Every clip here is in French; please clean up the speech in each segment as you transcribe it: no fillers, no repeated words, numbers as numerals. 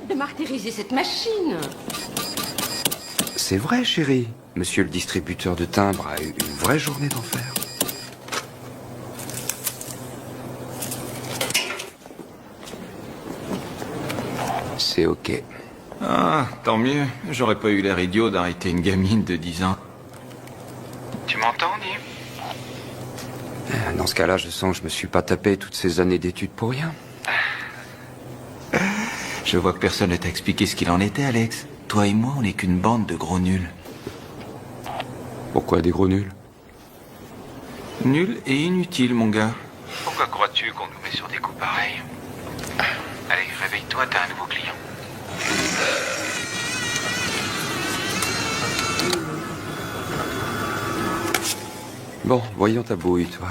De martyriser cette machine. C'est vrai, chérie. Monsieur le distributeur de timbres a eu une vraie journée d'enfer. C'est ok. Ah, tant mieux. J'aurais pas eu l'air idiot d'arrêter une gamine de 10 ans. Tu m'entends, Nîmes? Dans ce cas-là, je sens que je me suis pas tapé toutes ces années d'études pour rien. Je vois que personne ne t'a expliqué ce qu'il en était, Alex. Toi et moi, on n'est qu'une bande de gros nuls. Pourquoi des gros nuls? Nuls et inutiles, mon gars. Pourquoi crois-tu qu'on nous met sur des coups pareils? Allez, réveille-toi, t'as un nouveau client. Bon, voyons ta bouille, toi.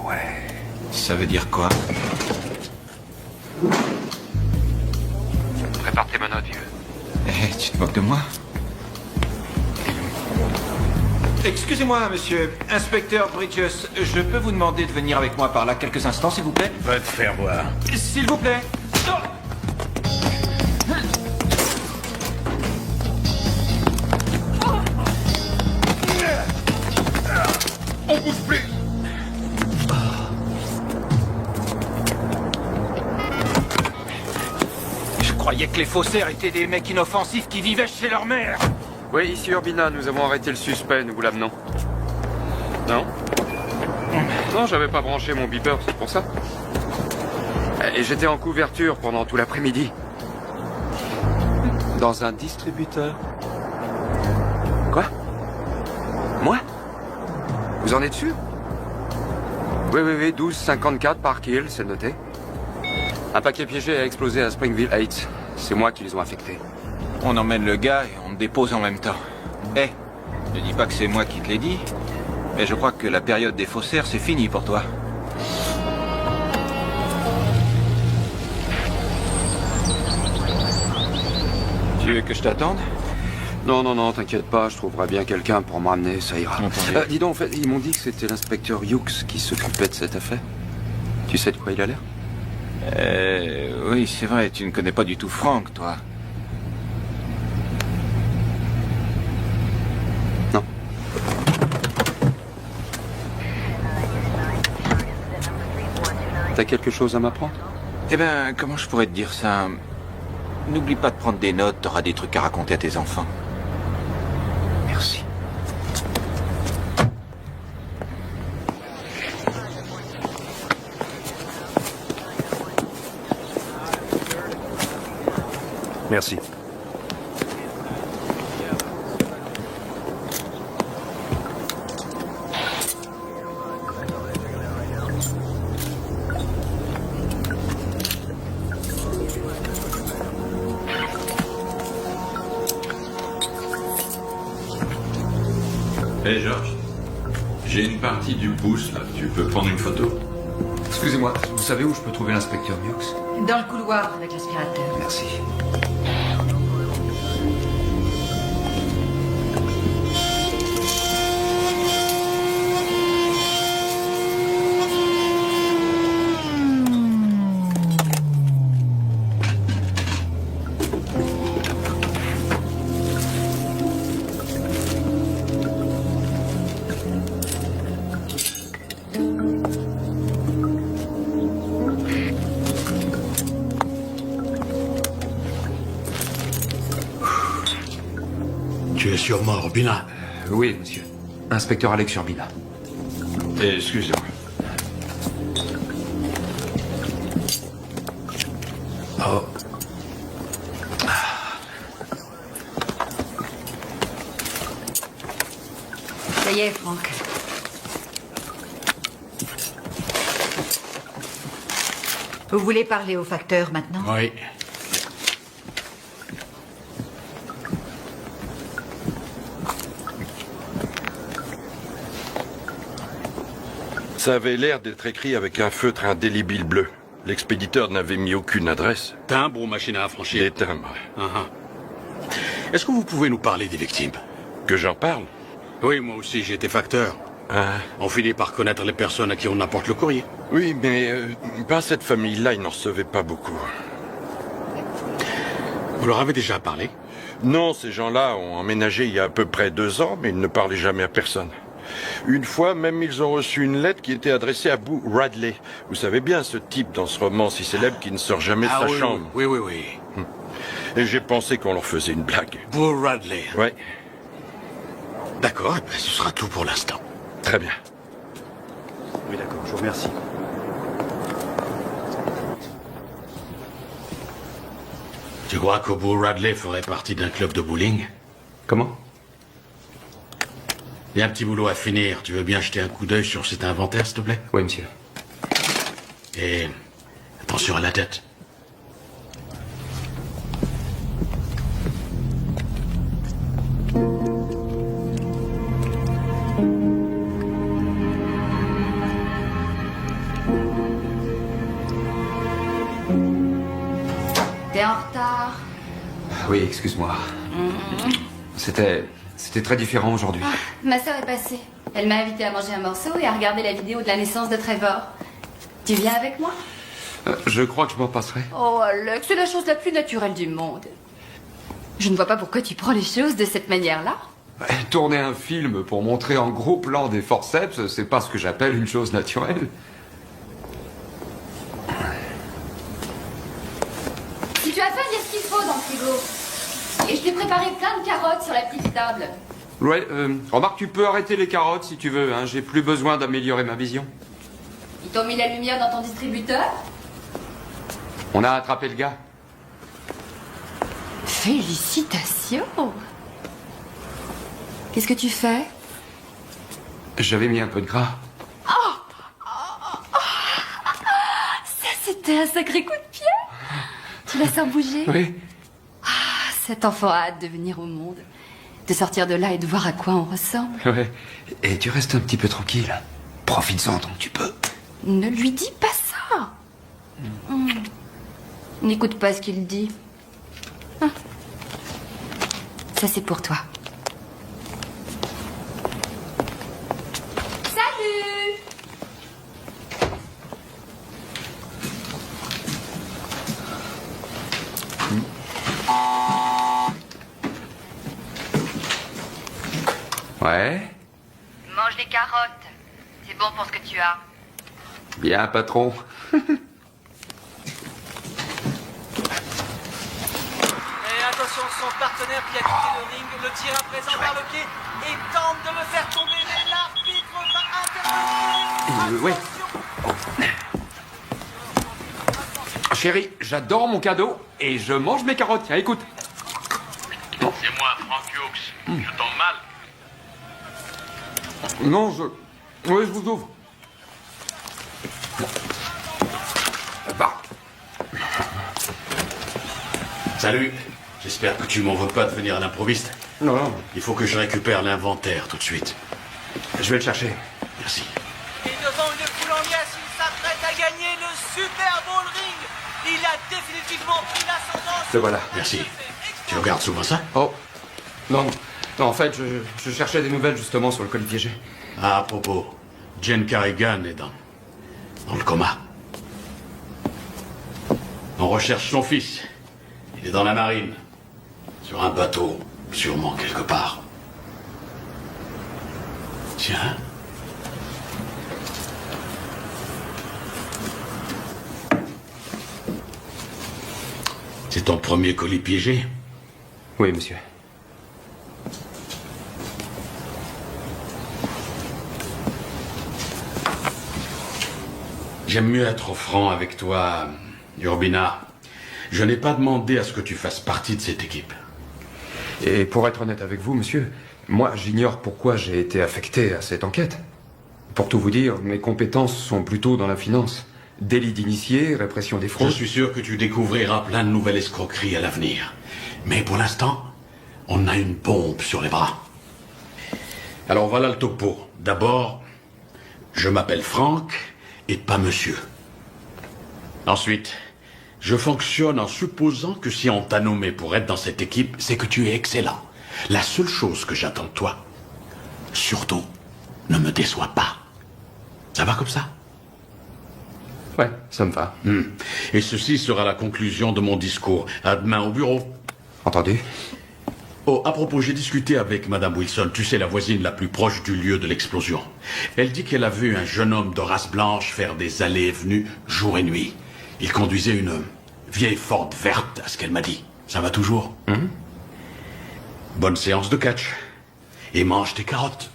Ouais. Ça veut dire quoi? Prépare tes menottes, vieux. Eh, tu te moques de moi? Excusez-moi, monsieur. Inspecteur Bridges, je peux vous demander de venir avec moi par là quelques instants, s'il vous plaît? Va te faire voir. S'il vous plaît. Oh. On bouge plus. Je croyais que les faussaires étaient des mecs inoffensifs qui vivaient chez leur mère. Oui, ici Urbina, nous avons arrêté le suspect, nous vous l'amenons. Non? Non, j'avais pas branché mon beeper, c'est pour ça. Et j'étais en couverture pendant tout l'après-midi. Dans un distributeur. Quoi? Moi? Vous en êtes sûr? Oui, 12,54 Park Hill, c'est noté. Un paquet piégé a explosé à Springville Heights. C'est moi qui les ont affectés. On emmène le gars et on le dépose en même temps. Eh, ne dis pas que c'est moi qui te l'ai dit, mais je crois que la période des faussaires, c'est fini pour toi. Tu veux que je t'attende? Non, t'inquiète pas, je trouverai bien quelqu'un pour me ramener, ça ira. Entendu. Dis donc, en fait, ils m'ont dit que c'était l'inspecteur Hughes qui s'occupait de cette affaire. Tu sais de quoi il a l'air? Oui, c'est vrai, tu ne connais pas du tout Frank, toi. Non. T'as quelque chose à m'apprendre? Eh ben, comment je pourrais te dire ça? N'oublie pas de prendre des notes, t'auras des trucs à raconter à tes enfants. Merci. Merci. Hé Georges, j'ai une partie du pouce là, tu peux prendre une photo? Excusez-moi, vous savez où je peux trouver l'inspecteur Hughes? Dans le couloir avec l'aspirateur. Merci. Tu es sûrement Urbina. Oui, monsieur. Inspecteur Alex Urbina. Excusez-moi. Oh. Ça y est, Franck. Vous voulez parler au facteur maintenant? Oui. Ça avait l'air d'être écrit avec un feutre indélébile bleu. L'expéditeur n'avait mis aucune adresse. Timbre ou machine à affranchir? Des timbres. Est-ce que vous pouvez nous parler des victimes? Que j'en parle? Oui, moi aussi, j'ai été facteur. Ah. On finit par connaître les personnes à qui on apporte le courrier. Oui, mais ben, cette famille-là, ils n'en recevaient pas beaucoup. Vous leur avez déjà parlé? Non, ces gens-là ont emménagé il y a à peu près 2 ans, mais ils ne parlaient jamais à personne. Une fois, même, ils ont reçu une lettre qui était adressée à Boo Radley. Vous savez bien, ce type dans ce roman si célèbre qui ne sort jamais de sa oui, chambre. oui, oui, oui. Et j'ai pensé qu'on leur faisait une blague. Boo Radley. Ouais, D'accord, eh bien, ce sera tout pour l'instant. très bien. Oui, d'accord, je vous remercie. Tu crois que Boo Radley ferait partie d'un club de bowling? Comment? Il y a un petit boulot à finir. Tu veux bien jeter un coup d'œil sur cet inventaire, s'il te plaît? Oui, monsieur. Et attention à la tête. T'es en retard. Oui, excuse-moi. C'était très différent aujourd'hui. Ma sœur est passée. Elle m'a invité à manger un morceau et à regarder la vidéo de la naissance de Trevor. Tu viens avec moi? Je crois que je m'en passerai. Oh, Alex, c'est la chose la plus naturelle du monde. Je ne vois pas pourquoi tu prends les choses de cette manière-là. Tourner un film pour montrer en gros plan des forceps, c'est pas ce que j'appelle une chose naturelle. Si tu as faim, il y a ce qu'il faut dans le frigo. Et je t'ai préparé plein de carottes sur la petite table. Ouais, remarque, tu peux arrêter les carottes si tu veux, hein. J'ai plus besoin d'améliorer ma vision. Ils t'ont mis la lumière dans ton distributeur? On a attrapé le gars. Félicitations! Qu'est-ce que tu fais? J'avais mis un peu de gras. Ça, c'était un sacré coup de pied! Tu la sens bouger? Oui. Cet enfant a hâte de venir au monde, de sortir de là et de voir à quoi on ressemble. Ouais. Et tu restes un petit peu tranquille. Profites-en tant que tu peux. Ne lui dis pas ça. N'écoute pas ce qu'il dit. Ah. Ça, c'est pour toi. Salut! Ouais. Mange des carottes. C'est bon pour ce que tu as. Bien, patron. Et attention, son partenaire qui a quitté le ring le tire à présent par le pied et tente de le faire tomber, mais l'arbitre va intervenir. Ouais. Chérie, j'adore mon cadeau et je mange mes carottes. Tiens, écoute. C'est moi, Frank Hughes. Je tombe mal. Non, Oui, je vous ouvre. Bah. Salut. J'espère que tu m'en veux pas de venir à l'improviste. Non, non. Il faut que je récupère l'inventaire tout de suite. Je vais le chercher. Merci. Et devant une foule en liesse, il s'apprête à gagner le Super Bowl ring. Il a définitivement pris l'ascendant. Le voilà. Merci. Tu regardes souvent ça? Oh. Non, non, en fait, je cherchais des nouvelles justement sur le colis piégé. Ah, à propos, Jen Carrigan est dans le coma. On recherche son fils. Il est dans la marine. Sur un bateau, sûrement quelque part. Tiens. C'est ton premier colis piégé? Oui, monsieur. J'aime mieux être franc avec toi, Urbina. Je n'ai pas demandé à ce que tu fasses partie de cette équipe. Et pour être honnête avec vous, monsieur, moi, j'ignore pourquoi j'ai été affecté à cette enquête. Pour tout vous dire, mes compétences sont plutôt dans la finance. Délit d'initié, répression des fraudes... Je suis sûr que tu découvriras plein de nouvelles escroqueries à l'avenir. Mais pour l'instant, on a une bombe sur les bras. Alors voilà le topo. D'abord, je m'appelle Franck et pas monsieur. Ensuite, je fonctionne en supposant que si on t'a nommé pour être dans cette équipe, c'est que tu es excellent. La seule chose que j'attends de toi, surtout, ne me déçois pas. Ça va comme ça? Ouais, ça me va. Et ceci sera la conclusion de mon discours. À demain au bureau. Entendu. Oh, à propos, j'ai discuté avec Madame Wilson, tu sais, la voisine la plus proche du lieu de l'explosion. Elle dit qu'elle a vu un jeune homme de race blanche faire des allées et venues jour et nuit. Il conduisait une vieille Ford verte, à ce qu'elle m'a dit. Ça va toujours? Bonne séance de catch. Et mange tes carottes.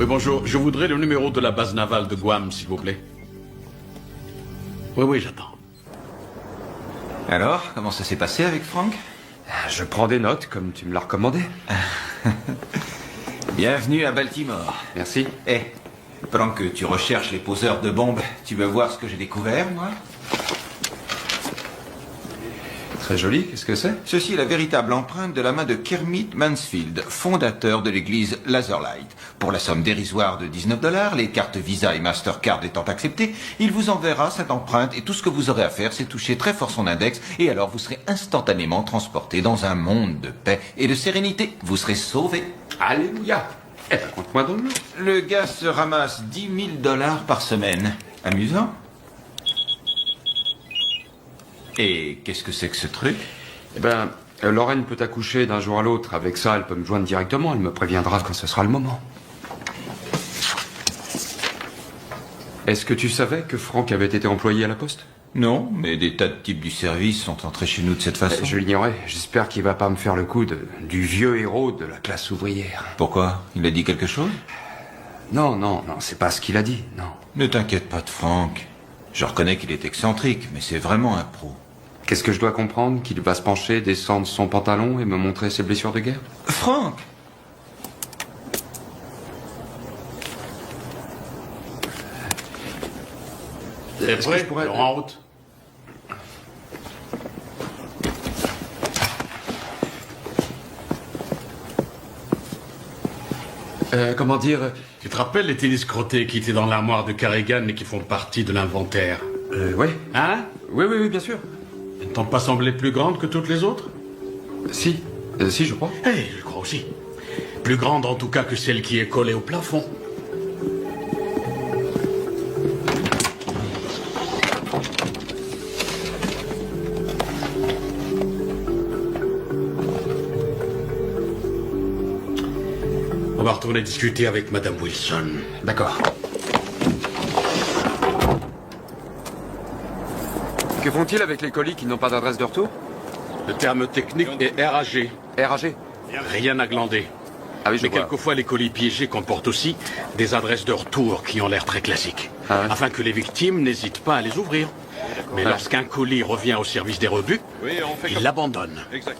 Oui, bonjour. Je voudrais le numéro de la base navale de Guam, s'il vous plaît. Oui, j'attends. Alors, comment ça s'est passé avec Franck? Je prends des notes, comme tu me l'as recommandé. Bienvenue à Baltimore. Merci. Pendant que tu recherches les poseurs de bombes, tu veux voir ce que j'ai découvert, moi? Très joli, qu'est-ce que c'est? Ceci est la véritable empreinte de la main de Kermit Mansfield, fondateur de l'église Lazerlight. Pour la somme dérisoire de $19, les cartes Visa et Mastercard étant acceptées, il vous enverra cette empreinte et tout ce que vous aurez à faire, c'est toucher très fort son index et alors vous serez instantanément transporté dans un monde de paix et de sérénité. Vous serez sauvé. Alléluia. Eh ben, compte-moi dans le lot. Le gars se ramasse $10 000 par semaine. Amusant. Et qu'est-ce que c'est que ce truc? Eh ben, Lorraine peut accoucher d'un jour à l'autre. Avec ça, elle peut me joindre directement. Elle me préviendra quand ce sera le moment. Est-ce que tu savais que Franck avait été employé à la poste? Non, mais des tas de types du service sont entrés chez nous de cette façon. Je l'ignorais. J'espère qu'il va pas me faire le coup du vieux héros de la classe ouvrière. Pourquoi? Il a dit quelque chose? Non, c'est pas ce qu'il a dit, non. Ne t'inquiète pas de Franck. Je reconnais qu'il est excentrique, mais c'est vraiment un pro. Qu'est-ce que je dois comprendre? Qu'il va se pencher, descendre son pantalon et me montrer ses blessures de guerre? Franck! C'est prêt, en route. Comment dire? Tu te rappelles les téléscrotés qui étaient dans l'armoire de Carrigan et qui font partie de l'inventaire? Oui. Hein? Oui, bien sûr. Elles ne t'ont pas semblé plus grandes que toutes les autres? Si, je crois. Je crois aussi. Plus grande en tout cas que celle qui est collée au plafond. On va retourner discuter avec Madame Wilson. D'accord. Que font-ils avec les colis qui n'ont pas d'adresse de retour? Le terme technique est RAG. RAG? Rien à glander. Ah oui, je Mais vois. quelquefois, les colis piégés comportent aussi des adresses de retour qui ont l'air très classiques. Ah ouais. Afin que les victimes n'hésitent pas à les ouvrir. Mais Ouais. lorsqu'un colis revient au service des rebuts, ils l'abandonnent. Exact.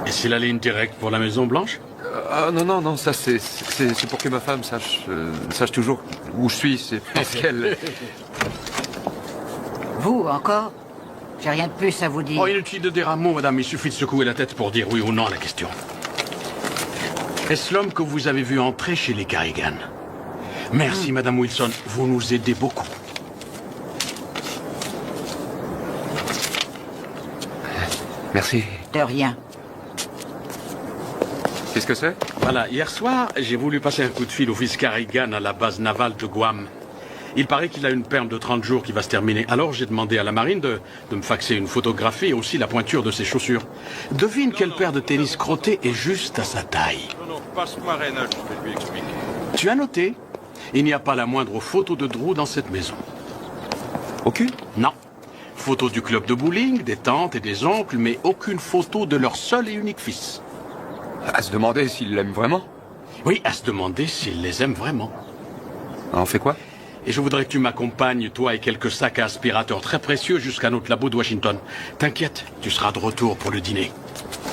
Et c'est la ligne directe pour la Maison Blanche? Ah non, ça c'est pour que ma femme sache toujours où je suis, c'est parce qu'elle... Vous, encore? J'ai rien de plus à vous dire. Oh, inutile de dire un mot, madame. Il suffit de secouer la tête pour dire oui ou non à la question. Est-ce l'homme que vous avez vu entrer chez les Carrigan? Merci, Madame Wilson. Vous nous aidez beaucoup. Merci. De rien. Qu'est-ce que c'est? Voilà, hier soir, j'ai voulu passer un coup de fil au fils Carrigan à la base navale de Guam. Il paraît qu'il a une perme de 30 jours qui va se terminer. Alors j'ai demandé à la marine de me faxer une photographie et aussi la pointure de ses chaussures. Devine quelle paire de tennis crottés est juste à sa taille. Non, passe-moi Reynolds, je vais lui expliquer. Tu as noté? Il n'y a pas la moindre photo de Drew dans cette maison. Aucune? Non. Photo du club de bowling, des tantes et des oncles, mais aucune photo de leur seul et unique fils. À se demander s'il l'aime vraiment. Oui, à se demander s'il les aime vraiment. On fait quoi? Et je voudrais que tu m'accompagnes, toi et quelques sacs à aspirateurs très précieux, jusqu'à notre labo de Washington. T'inquiète, tu seras de retour pour le dîner.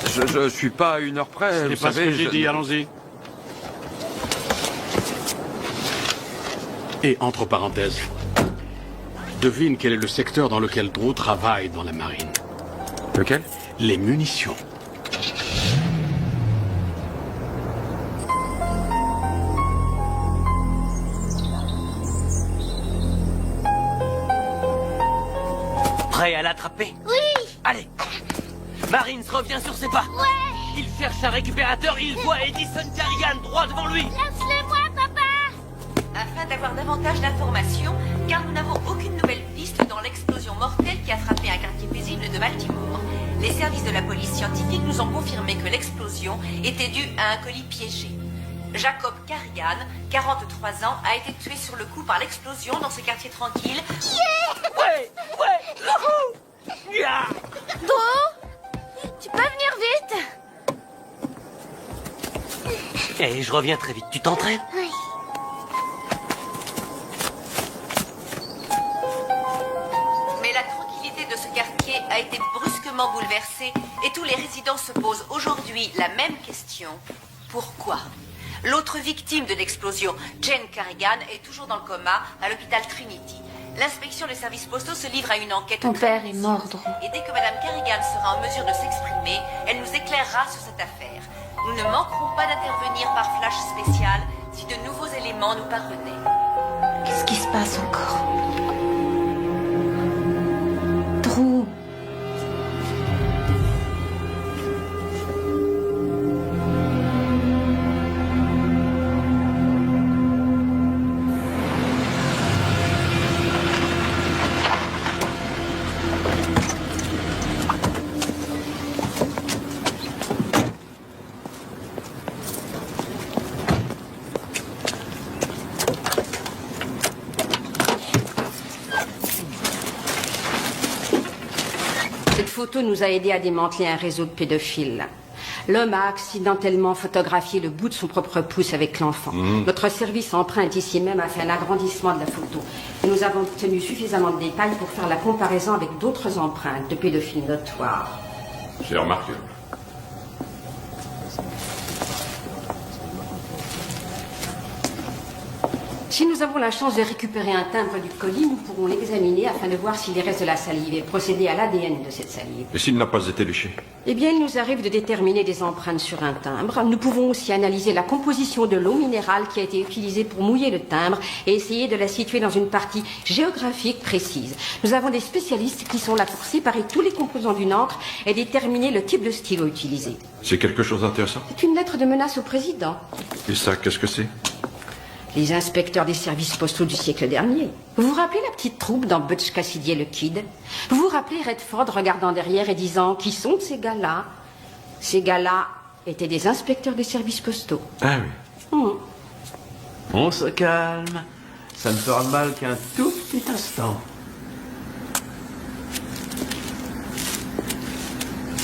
Je suis pas à une heure près, C'est vous pas ce savez, que j'ai dit, allons-y. Et entre parenthèses, devine quel est le secteur dans lequel Drew travaille dans la marine. Lequel? Les munitions. Prêt à l'attraper? Oui. Allez. Marines revient sur ses pas. Ouais. Il cherche un récupérateur, il voit Edison Carrigan droit devant lui. Laisse-le-moi, papa. Afin d'avoir davantage d'informations, car nous n'avons aucune nouvelle piste dans l'explosion mortelle qui a frappé un quartier paisible de Baltimore. Les services de la police scientifique nous ont confirmé que l'explosion était due à un colis piégé. Jacob Carrigan, 43 ans, a été tué sur le coup par l'explosion dans ce quartier tranquille. Ouais, Drew. Yeah. Drew, tu peux venir vite? Et je reviens très vite, tu t'entraînes? Oui. Mais la tranquillité de ce quartier a été brusquement bouleversée et tous les résidents se posent aujourd'hui la même question. Pourquoi? L'autre victime de l'explosion, Jane Carrigan, est toujours dans le coma à l'hôpital Trinity. L'inspection des services postaux se livre à une enquête. Ton père est mort, Drew. Et dès que Madame Carrigan sera en mesure de s'exprimer, elle nous éclairera sur cette affaire. Nous ne manquerons pas d'intervenir par flash spécial si de nouveaux éléments nous parvenaient. Qu'est-ce qui se passe encore? Drew. Cette photo nous a aidé à démanteler un réseau de pédophiles. L'homme a accidentellement photographié le bout de son propre pouce avec l'enfant. Notre service empreinte ici même a fait un agrandissement de la photo. Et nous avons obtenu suffisamment de détails pour faire la comparaison avec d'autres empreintes de pédophiles notoires. J'ai remarqué. Si nous avons la chance de récupérer un timbre du colis, nous pourrons l'examiner afin de voir s'il y reste de la salive et procéder à l'ADN de cette salive. Et s'il n'a pas été léché? Eh bien, il nous arrive de déterminer des empreintes sur un timbre. Nous pouvons aussi analyser la composition de l'eau minérale qui a été utilisée pour mouiller le timbre et essayer de la situer dans une partie géographique précise. Nous avons des spécialistes qui sont là pour séparer tous les composants d'une encre et déterminer le type de stylo utilisé. C'est quelque chose d'intéressant? C'est une lettre de menace au président. Et ça, qu'est-ce que c'est? Les inspecteurs des services postaux du siècle dernier. Vous vous rappelez la petite troupe dans Butch Cassidy et le Kid? Vous vous rappelez Redford regardant derrière et disant « Qui sont ces gars-là » Ces gars-là étaient des inspecteurs des services postaux. Ah oui. On se calme. Ça ne fera mal qu'un tout petit instant.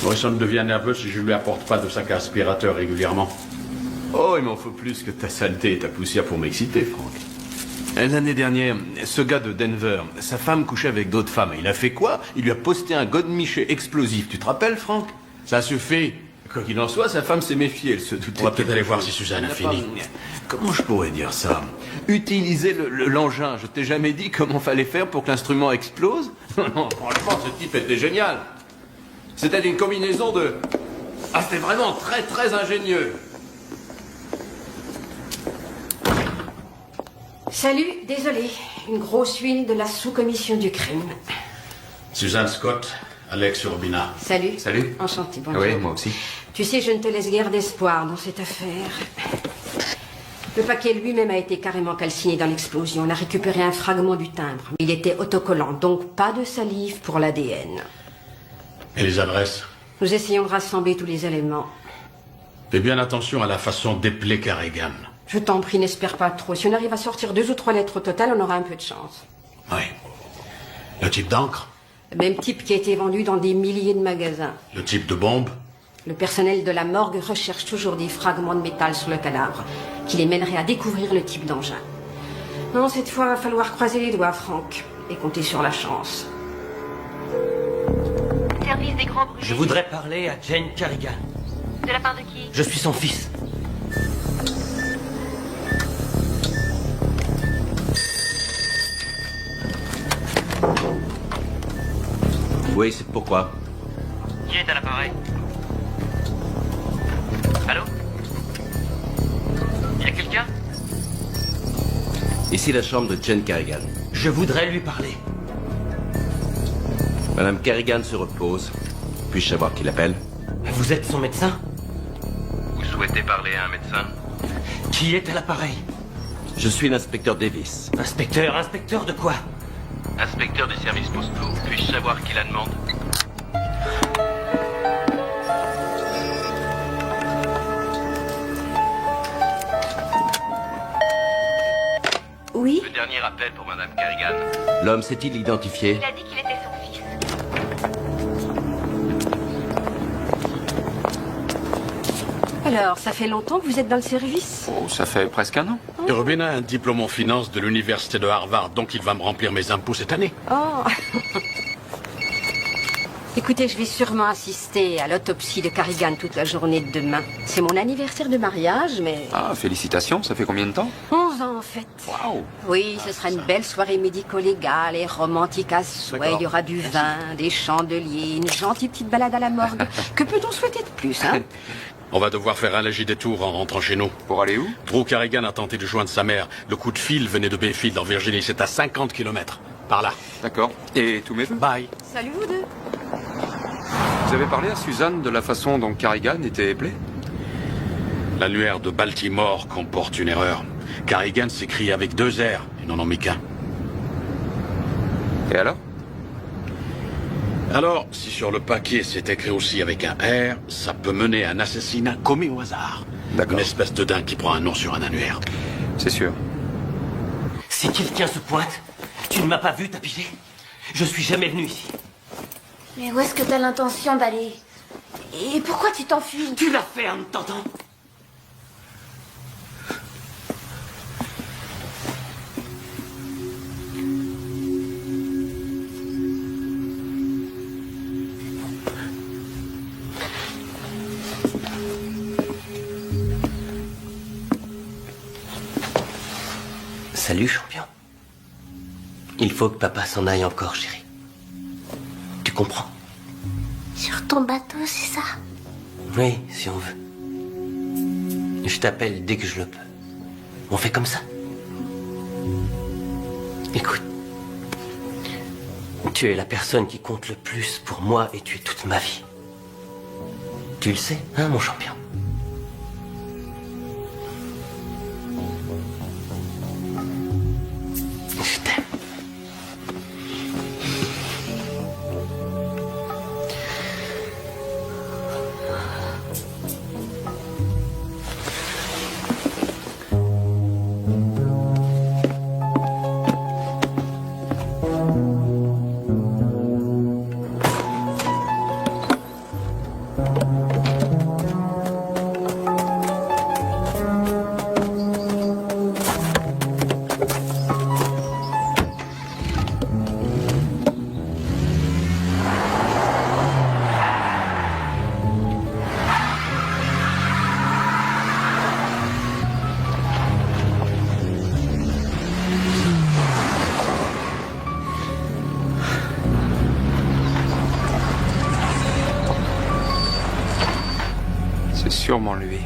Morrison devient nerveux si je ne lui apporte pas de sac à aspirateur régulièrement. Oh, il m'en faut plus que ta saleté et ta poussière pour m'exciter, Franck. L'année dernière, ce gars de Denver, sa femme couchait avec d'autres femmes. Il a fait quoi? Il lui a posté un godemiché explosif. Tu te rappelles, Franck? Ça suffit. Quoi qu'il en soit, sa femme s'est méfiée. Elle se doutait. On va peut-être aller voir si Suzanne a fini. Comment je pourrais dire ça? Utiliser l'engin. Je t'ai jamais dit comment fallait faire pour que l'instrument explose? Non, franchement, ce type était génial. C'était une combinaison de... Ah, c'était vraiment très, très ingénieux. Salut, désolé. Une grosse huile de la sous-commission du crime. Suzanne Scott, Alex Urbina. Salut. Salut. Enchanté, bonjour. Oui, moi aussi. Tu sais, je ne te laisse guère d'espoir dans cette affaire. Le paquet lui-même a été carrément calciné dans l'explosion. On a récupéré un fragment du timbre. Il était autocollant, donc pas de salive pour l'ADN. Et les adresses? Nous essayons de rassembler tous les éléments. Fais bien attention à la façon d'épeler Carrigan. Je t'en prie, n'espère pas trop. Si on arrive à sortir 2 ou 3 lettres au total, on aura un peu de chance. Oui. Le type d'encre? Le même type qui a été vendu dans des milliers de magasins. Le type de bombe? Le personnel de la morgue recherche toujours des fragments de métal sur le cadavre, qui les mèneraient à découvrir le type d'engin. Non, cette fois, il va falloir croiser les doigts, Franck, et compter sur la chance. Service des grands brûlés. Je voudrais parler à Jane Carrigan. De la part de qui? Je suis son fils. Oui, c'est pourquoi. Qui est à l'appareil? Allô? Y a quelqu'un? Ici la chambre de Jane Carrigan. Je voudrais lui parler. Madame Carrigan se repose. Puis-je savoir qui l'appelle? Vous êtes son médecin? Vous souhaitez parler à un médecin? Qui est à l'appareil? Je suis l'inspecteur Davis. Inspecteur de quoi? Inspecteur des services postaux. Puis-je savoir qui la demande? Oui? Le dernier appel pour Madame Carrigan. L'homme s'est-il identifié? Il a dit qu'il était son fils. Alors, ça fait longtemps que vous êtes dans le service? Oh, ça fait presque un an. Urbina a un diplôme en finance de l'université de Harvard, donc il va me remplir mes impôts cette année. Oh. Écoutez, je vais sûrement assister à l'autopsie de Carrigan toute la journée de demain. C'est mon anniversaire de mariage, mais... Ah, félicitations, ça fait combien de temps? 11 ans, en fait. Waouh! Oui, ce sera une belle soirée médico-légale et romantique à souhait. Il y aura du vin, des chandeliers, une gentille petite balade à la morgue. Que peut-on souhaiter de plus, hein? On va devoir faire un léger détour en rentrant chez nous. Pour aller où? Drew Carrigan a tenté de joindre sa mère. Le coup de fil venait de Bayfield en Virginie. C'est à 50 km. Par là. D'accord. Et tous mes vœux? Bye. Salut, vous deux. Vous avez parlé à Suzanne de la façon dont Carrigan était éplé? L'annuaire de Baltimore comporte une erreur. Carrigan s'écrit avec 2 R. Ils n'en ont mis qu'un. Et alors? Alors, si sur le paquet c'est écrit aussi avec un R, ça peut mener à un assassinat commis au hasard. D'accord. Une espèce de dingue qui prend un nom sur un annuaire. C'est sûr. Si quelqu'un se pointe, tu ne m'as pas vu, t'as pigé? Je suis jamais venu ici. Mais où est-ce que t'as l'intention d'aller? Et pourquoi tu t'enfuis? Tu la fermes, t'entends? Salut, champion. Il faut que papa s'en aille encore, chérie. Tu comprends? Sur ton bateau, c'est ça? Oui, si on veut. Je t'appelle dès que je le peux. On fait comme ça. Écoute. Tu es la personne qui compte le plus pour moi et tu es toute ma vie. Tu le sais, hein, mon champion? Je t'aime. C'est sûrement lui.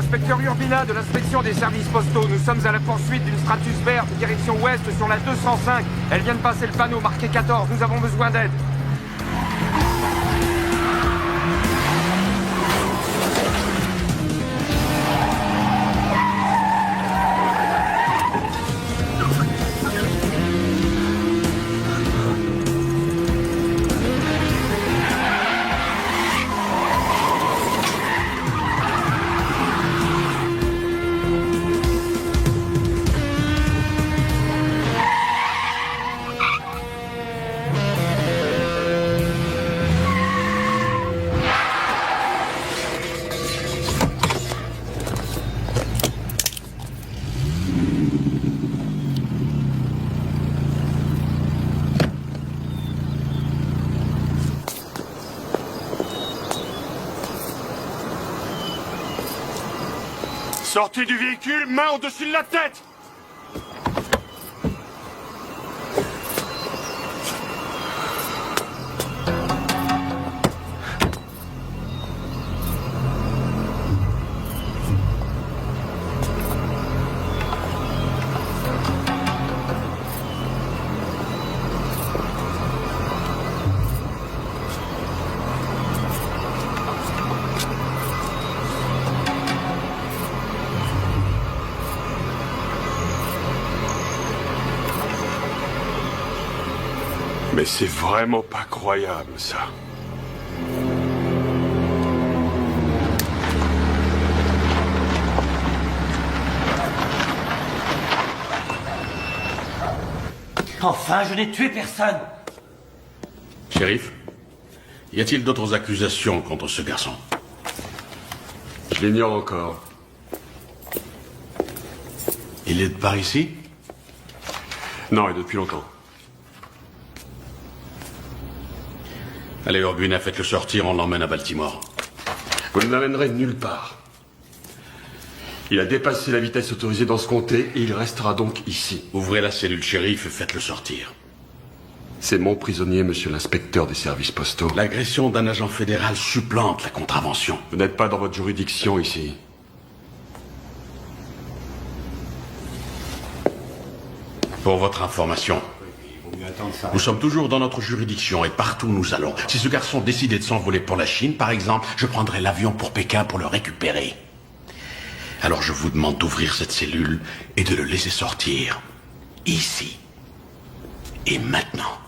inspecteur Urbina de l'inspection des services postaux. Nous sommes à la poursuite d'une Stratus verte, direction ouest sur la 205. Elle vient de passer le panneau marqué 14. Nous avons besoin d'aide. Sortez du véhicule, main au-dessus de la tête! Mais c'est vraiment pas croyable, ça. Enfin, je n'ai tué personne. Shérif, y a-t-il d'autres accusations contre ce garçon? Je l'ignore encore. Il est par ici? Non, et depuis longtemps. Allez, Urbina, faites-le sortir, on l'emmène à Baltimore. Vous ne l'amènerez nulle part. Il a dépassé la vitesse autorisée dans ce comté et il restera donc ici. Ouvrez la cellule shérif et faites-le sortir. C'est mon prisonnier, monsieur l'inspecteur des services postaux. L'agression d'un agent fédéral supplante la contravention. Vous n'êtes pas dans votre juridiction ici. Pour votre information, nous sommes toujours dans notre juridiction et partout où nous allons. Si ce garçon décidait de s'envoler pour la Chine, par exemple, je prendrais l'avion pour Pékin pour le récupérer. Alors je vous demande d'ouvrir cette cellule et de le laisser sortir. Ici. Et maintenant.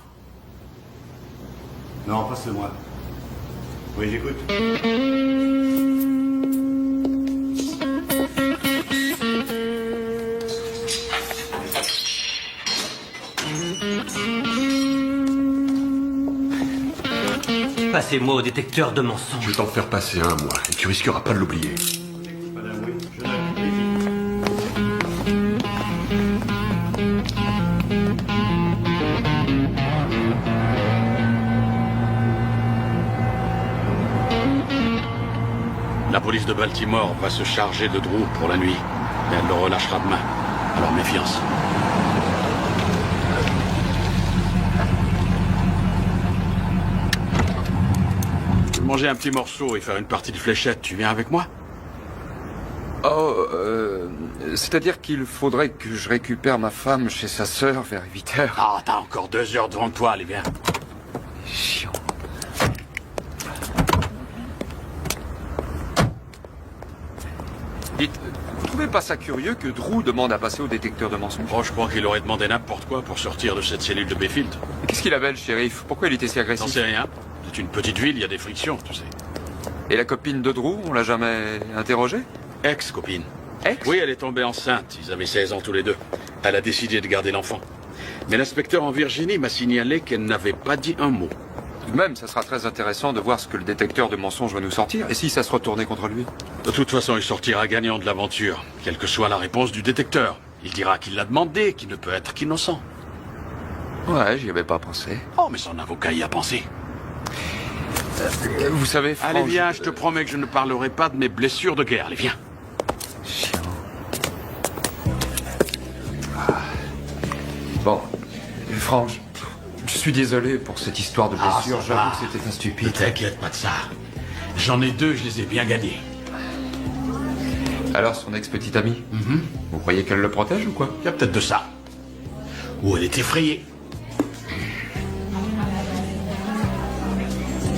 Non, passe-le-moi. Oui, j'écoute. Passez-moi au détecteur de mensonges. Je vais t'en faire passer un, moi, et tu risqueras pas de l'oublier. La police de Baltimore va se charger de Drew pour la nuit. Mais elle le relâchera demain. Alors méfiance. Manger un petit morceau et faire une partie de fléchette, tu viens avec moi? Oh, c'est-à-dire qu'il faudrait que je récupère ma femme chez sa sœur vers 8 heures. Ah, t'as encore 2 heures devant toi, allez, viens. Chiant. Dites, vous trouvez pas ça curieux que Drew demande à passer au détecteur de mensonges? Oh, je crois qu'il aurait demandé n'importe quoi pour sortir de cette cellule de Bayfield. Qu'est-ce qu'il avait, le shérif? Pourquoi il était si agressif? J'en sais rien. C'est une petite ville, il y a des frictions, tu sais. Et la copine de Drew, on l'a jamais interrogée? Ex-copine. Ex? Oui, elle est tombée enceinte. Ils avaient 16 ans tous les deux. Elle a décidé de garder l'enfant. Mais l'inspecteur en Virginie m'a signalé qu'elle n'avait pas dit un mot. Tout de même, ça sera très intéressant de voir ce que le détecteur de mensonges va nous sortir, et si ça se retournait contre lui. De toute façon, il sortira gagnant de l'aventure, quelle que soit la réponse du détecteur. Il dira qu'il l'a demandé, qu'il ne peut être qu'innocent. Ouais, j'y avais pas pensé. Oh, mais son avocat y a pensé. Vous savez, Franck... Allez, viens, je te promets que je ne parlerai pas de mes blessures de guerre. Allez, viens. Chiant. Bon, Franck, je suis désolé pour cette histoire de blessure. J'avoue que c'était un stupide. Ne t'inquiète pas de ça. J'en ai 2, je les ai bien gagnés. Alors, son ex-petite amie Vous croyez qu'elle le protège ou quoi? Il y a peut-être de ça. Ou elle est effrayée.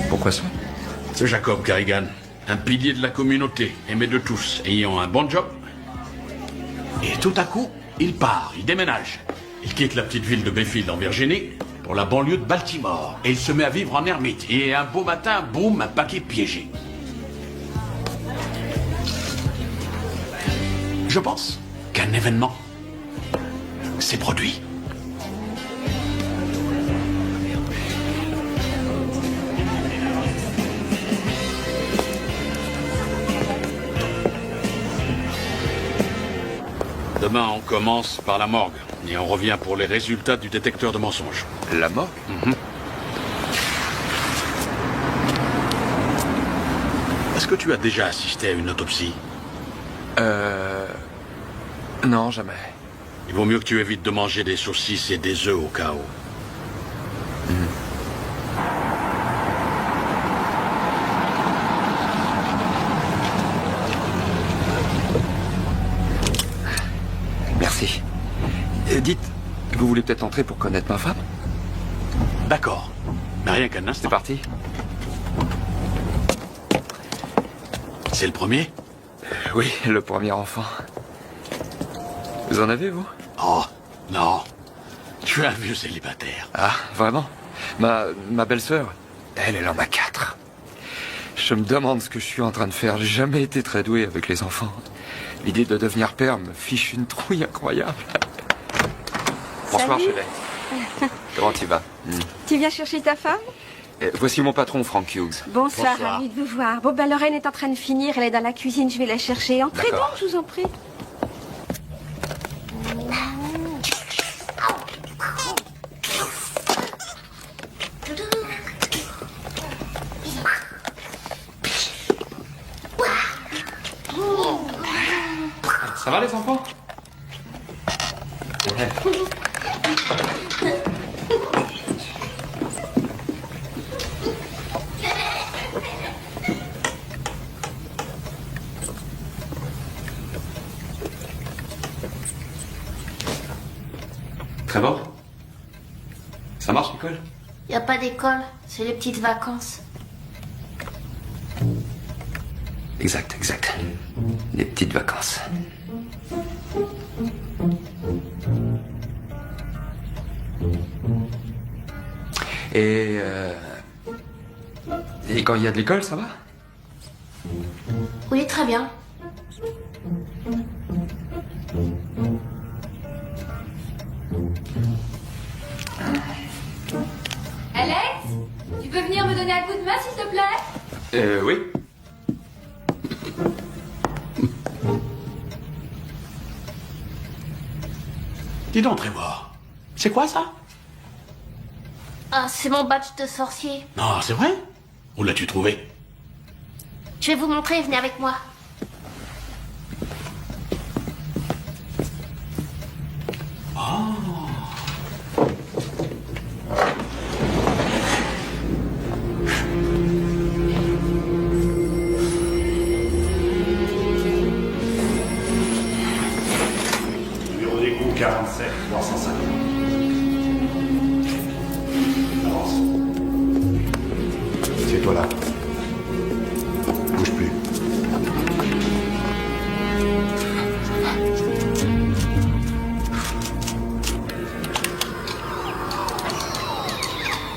Pourquoi ça? C'est Jacob Carrigan, un pilier de la communauté, aimé de tous, ayant un bon job. Et tout à coup, il part, il déménage. Il quitte la petite ville de Bayfield en Virginie pour la banlieue de Baltimore. Et il se met à vivre en ermite. Et un beau matin, boum, un paquet piégé. Je pense qu'un événement s'est produit. Demain, on commence par la morgue. Et on revient pour les résultats du détecteur de mensonges. La morgue? Est-ce que tu as déjà assisté à une autopsie? Non, jamais. Il vaut mieux que tu évites de manger des saucisses et des œufs au cas où. Merci. Dites, vous voulez peut-être entrer pour connaître ma femme? D'accord. Mais rien qu'un instant. C'est parti. C'est le premier? Oui, le premier enfant. Vous en avez, vous? Oh, non. Je suis un vieux célibataire. Ah, vraiment? Ma belle-sœur, elle en a 4. Je me demande ce que je suis en train de faire. J'ai jamais été très doué avec les enfants. L'idée de devenir père me fiche une trouille incroyable. Bonsoir, Salut. Shelley. Comment tu vas? Tu viens chercher ta femme? Voici mon patron, Frank Hughes. Bonsoir, ravi de vous voir. Bon, ben Lorraine est en train de finir, elle est dans la cuisine, je vais la chercher. Entrez D'accord. donc, je vous en prie. Ça va les enfants? Trevor? Ça marche l'école? Y a pas d'école, c'est les petites vacances. Exact. Les petites vacances. Et quand il y a de l'école, ça va? Oui, très bien. Alex, tu peux venir me donner un coup de main, s'il te plaît? Oui. Dis donc, Trevor. C'est quoi ça? Ah, c'est mon badge de sorcier. Non, c'est vrai? Où l'as-tu trouvé? Je vais vous montrer, venez avec moi. Numéro d'écoute 47, 350. Avance. C'est toi là. Bouge plus.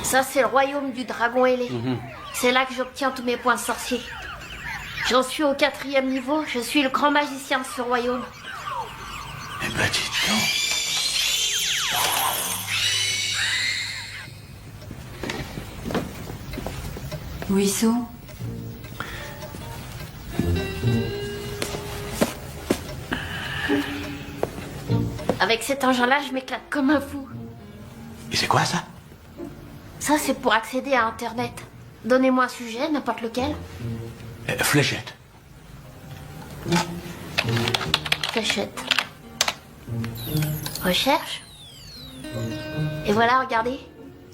Ça, c'est le royaume du dragon ailé. C'est là que j'obtiens tous mes points sorciers. J'en suis au 4e niveau, je suis le grand magicien de ce royaume. Eh ben, dis donc. Ruisseau. Avec cet engin-là, je m'éclate comme un fou. Et c'est quoi ça? Ça, c'est pour accéder à Internet. Donnez-moi un sujet, n'importe lequel. Fléchette. Fléchette. Recherche. Et voilà, regardez.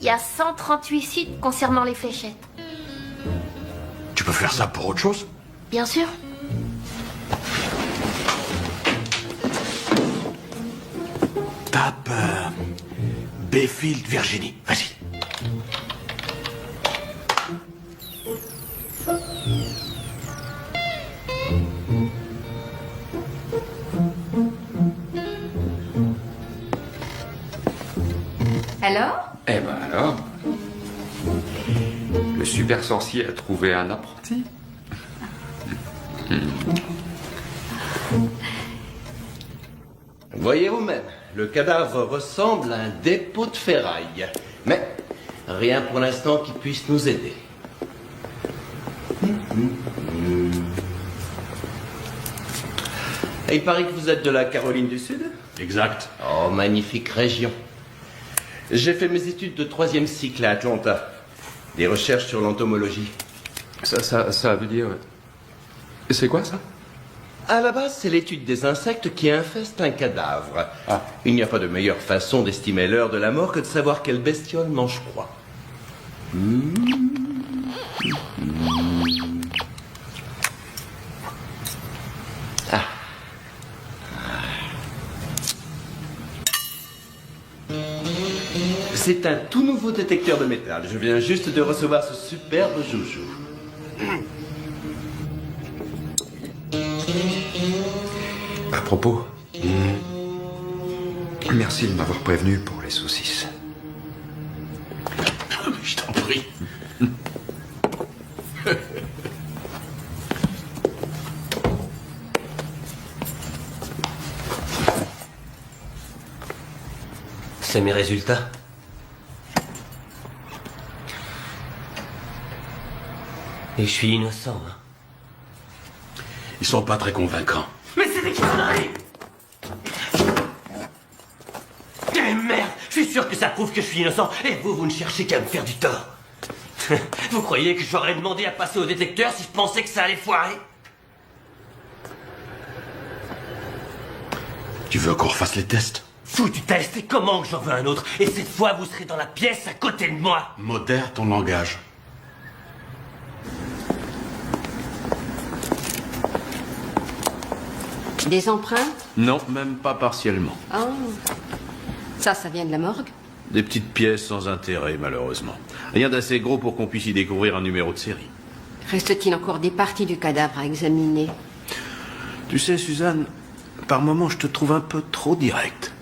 Il y a 138 sites concernant les fléchettes. Tu peux faire ça pour autre chose? Bien sûr. Tape Bayfield, Virginie. Vas-y. Alors? Eh ben alors, le super sorcier a trouvé un apprenti. Voyez vous-même, le cadavre ressemble à un dépôt de ferraille. Mais rien pour l'instant qui puisse nous aider. Et il paraît que vous êtes de la Caroline du Sud? Exact. Oh, magnifique région. J'ai fait mes études de 3e cycle à Atlanta. Des recherches sur l'entomologie. Ça veut dire... C'est quoi ça? À la base, c'est l'étude des insectes qui infestent un cadavre. Il n'y a pas de meilleure façon d'estimer l'heure de la mort que de savoir quelle bestiole mange quoi. C'est un tout nouveau détecteur de métal. Je viens juste de recevoir ce superbe joujou. À propos, merci de m'avoir prévenu pour les saucisses. Je t'en prie. C'est mes résultats. Et je suis innocent, hein. Ils sont pas très convaincants. Mais c'est des conneries! Eh merde! Je suis sûr que ça prouve que je suis innocent, et vous ne cherchez qu'à me faire du tort. Vous croyez que j'aurais demandé à passer au détecteur si je pensais que ça allait foirer? Tu veux qu'on refasse les tests? Foutu test, et comment que j'en veux un autre? Et cette fois, vous serez dans la pièce à côté de moi. Modère ton langage. Des empreintes? Non, même pas partiellement. Oh. Ça vient de la morgue? Des petites pièces sans intérêt, malheureusement. Rien d'assez gros pour qu'on puisse y découvrir un numéro de série. Reste-t-il encore des parties du cadavre à examiner? Tu sais, Suzanne, par moments, je te trouve un peu trop direct.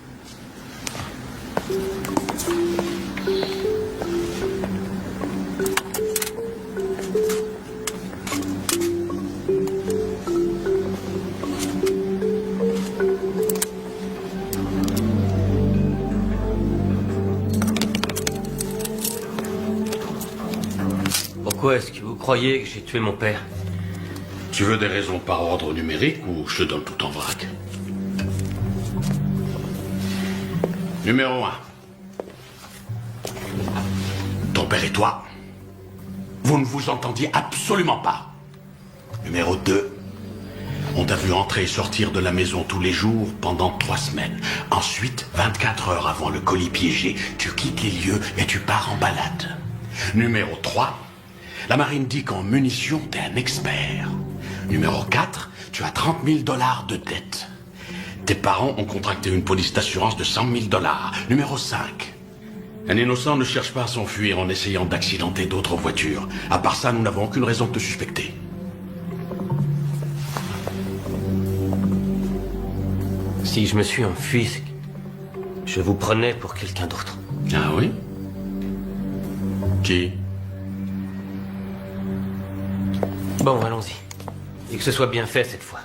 Pourquoi est-ce que vous croyez que j'ai tué mon père? Tu veux des raisons par ordre numérique ou je te donne tout en vrac? Numéro 1. Ton père et toi, vous ne vous entendiez absolument pas. Numéro 2. On t'a vu entrer et sortir de la maison tous les jours pendant 3 semaines. Ensuite, 24 heures avant le colis piégé, tu quittes les lieux et tu pars en balade. Numéro 3. La marine dit qu'en munitions, t'es un expert. Numéro 4, tu as 30 000 $ de dette. Tes parents ont contracté une police d'assurance de 100 000 $. Numéro 5, un innocent ne cherche pas à s'enfuir en essayant d'accidenter d'autres voitures. À part ça, nous n'avons aucune raison de te suspecter. Si je me suis enfui, c'est que je vous prenais pour quelqu'un d'autre. Ah oui? Qui? Bon, allons-y. Et que ce soit bien fait cette fois.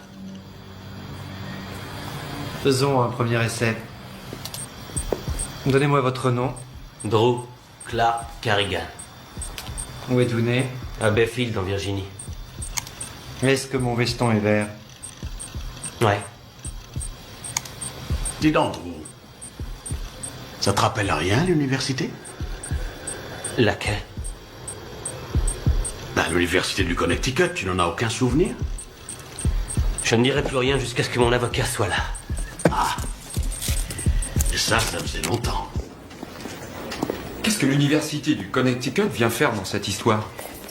Faisons un premier essai. Donnez-moi votre nom. Drew Clark Carrigan. Où êtes-vous né? À Bayfield, en Virginie. Est-ce que mon veston est vert? Ouais. Dis donc, Drew. Ça te rappelle rien, l'université? Laquelle? L'université du Connecticut, tu n'en as aucun souvenir? Je ne dirai plus rien jusqu'à ce que mon avocat soit là. Ah. Et ça faisait longtemps. Qu'est-ce que l'université du Connecticut vient faire dans cette histoire?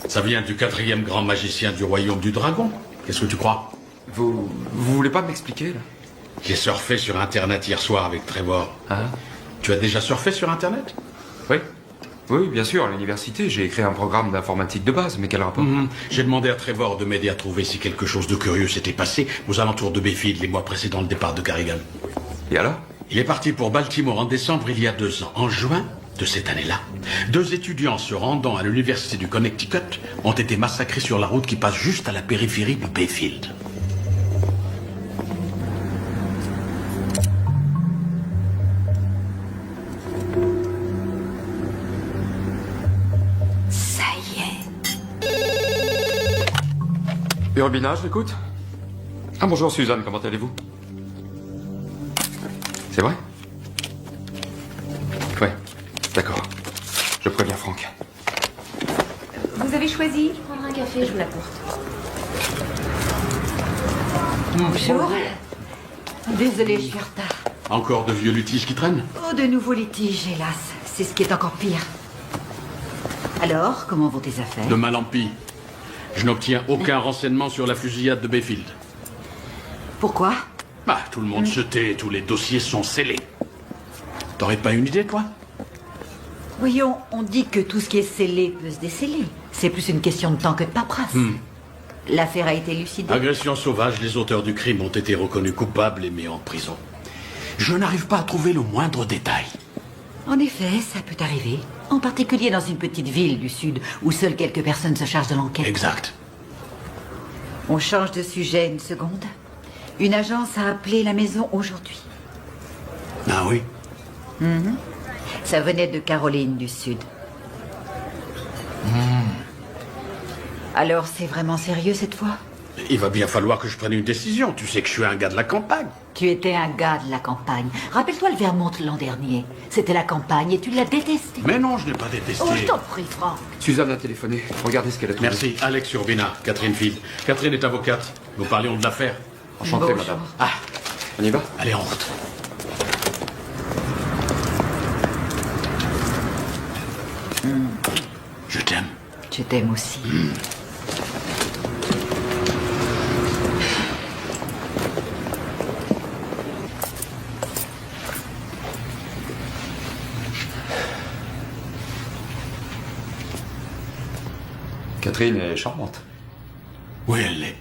Ça vient du 4e grand magicien du royaume du dragon. Qu'est-ce que tu crois? Vous voulez pas m'expliquer, là? J'ai surfé sur Internet hier soir avec Trevor. Hein? Tu as déjà surfé sur Internet? Oui. Oui, bien sûr, à l'université, j'ai écrit un programme d'informatique de base, mais quel rapport? J'ai demandé à Trevor de m'aider à trouver si quelque chose de curieux s'était passé aux alentours de Bayfield les mois précédant le départ de Garrigan. Et alors? Il est parti pour Baltimore en décembre il y a 2 ans. En juin de cette année-là, 2 étudiants se rendant à l'université du Connecticut ont été massacrés sur la route qui passe juste à la périphérie de Bayfield. Ça y est. Urbina, je l'écoute. Ah bonjour Suzanne, comment allez-vous? C'est vrai? Ouais, d'accord. Je préviens Franck. Vous avez choisi? Je prendrai un café, je vous l'apporte. Bonjour. Désolée, je suis en retard. Encore de vieux litiges qui traînent? Oh, de nouveaux litiges, hélas. C'est ce qui est encore pire. Alors, comment vont tes affaires? De mal en pis. Je n'obtiens aucun renseignement sur la fusillade de Bayfield. Pourquoi? Bah, tout le monde se tait, tous les dossiers sont scellés. T'aurais pas une idée, toi? Voyons, on dit que tout ce qui est scellé peut se déceler. C'est plus une question de temps que de paperasse. L'affaire a été élucidée. Agression sauvage, les auteurs du crime ont été reconnus coupables et mis en prison. Je n'arrive pas à trouver le moindre détail. En effet, ça peut arriver. En particulier dans une petite ville du Sud où seules quelques personnes se chargent de l'enquête. Exact. On change de sujet une seconde. Une agence a appelé la maison aujourd'hui. Ah oui? Ça venait de Caroline du Sud. Alors c'est vraiment sérieux cette fois? Il va bien falloir que je prenne une décision. Tu sais que je suis un gars de la campagne. Tu étais un gars de la campagne. Rappelle-toi le Vermont l'an dernier. C'était la campagne et tu l'as détesté. Mais non, je n'ai pas détesté. Oh, je t'en prie, Franck. Suzanne a téléphoné. Regardez ce qu'elle a trouvé. Merci. Alex Urbina, Catherine Field. Catherine est avocate. Nous parlions de l'affaire. Enchanté, Bonjour. madame. Ah, On y va? allez, en route. Je t'aime. Je t'aime aussi. Catherine est charmante. Oui, elle l'est.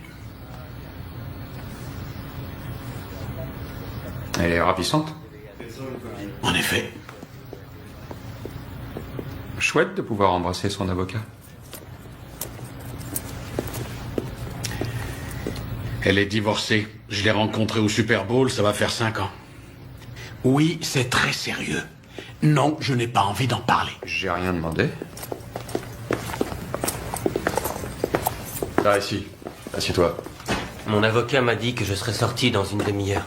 Elle est ravissante. En effet. Chouette de pouvoir embrasser son avocat. Elle est divorcée. Je l'ai rencontrée au Super Bowl, ça va faire 5 ans. Oui, c'est très sérieux. Non, je n'ai pas envie d'en parler. J'ai rien demandé. Là, ici. Assieds-toi. Mon avocat m'a dit que je serais sorti dans une demi-heure.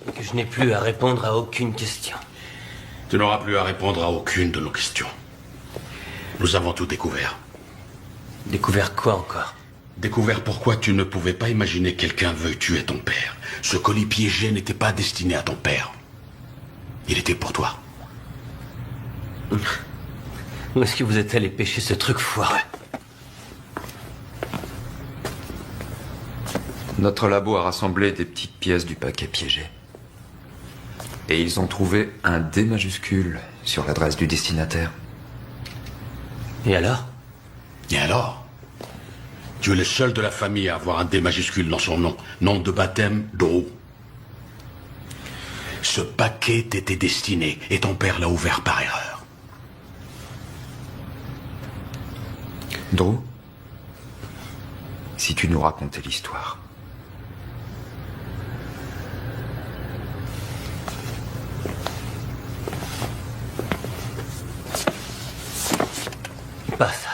Et que je n'ai plus à répondre à aucune question. Tu n'auras plus à répondre à aucune de nos questions. Nous avons tout découvert. Découvert quoi encore? Découvert pourquoi tu ne pouvais pas imaginer quelqu'un veuille tuer ton père. Ce colis piégé n'était pas destiné à ton père. Il était pour toi. Où est-ce que vous êtes allé pêcher ce truc foireux? Notre labo a rassemblé des petites pièces du paquet piégé. Et ils ont trouvé un D majuscule sur l'adresse du destinataire. Et alors? Et alors? Tu es le seul de la famille à avoir un D majuscule dans son nom. Nom de baptême, Drew. Ce paquet t'était destiné et ton père l'a ouvert par erreur. Drew, si tu nous racontais l'histoire. Pas ça.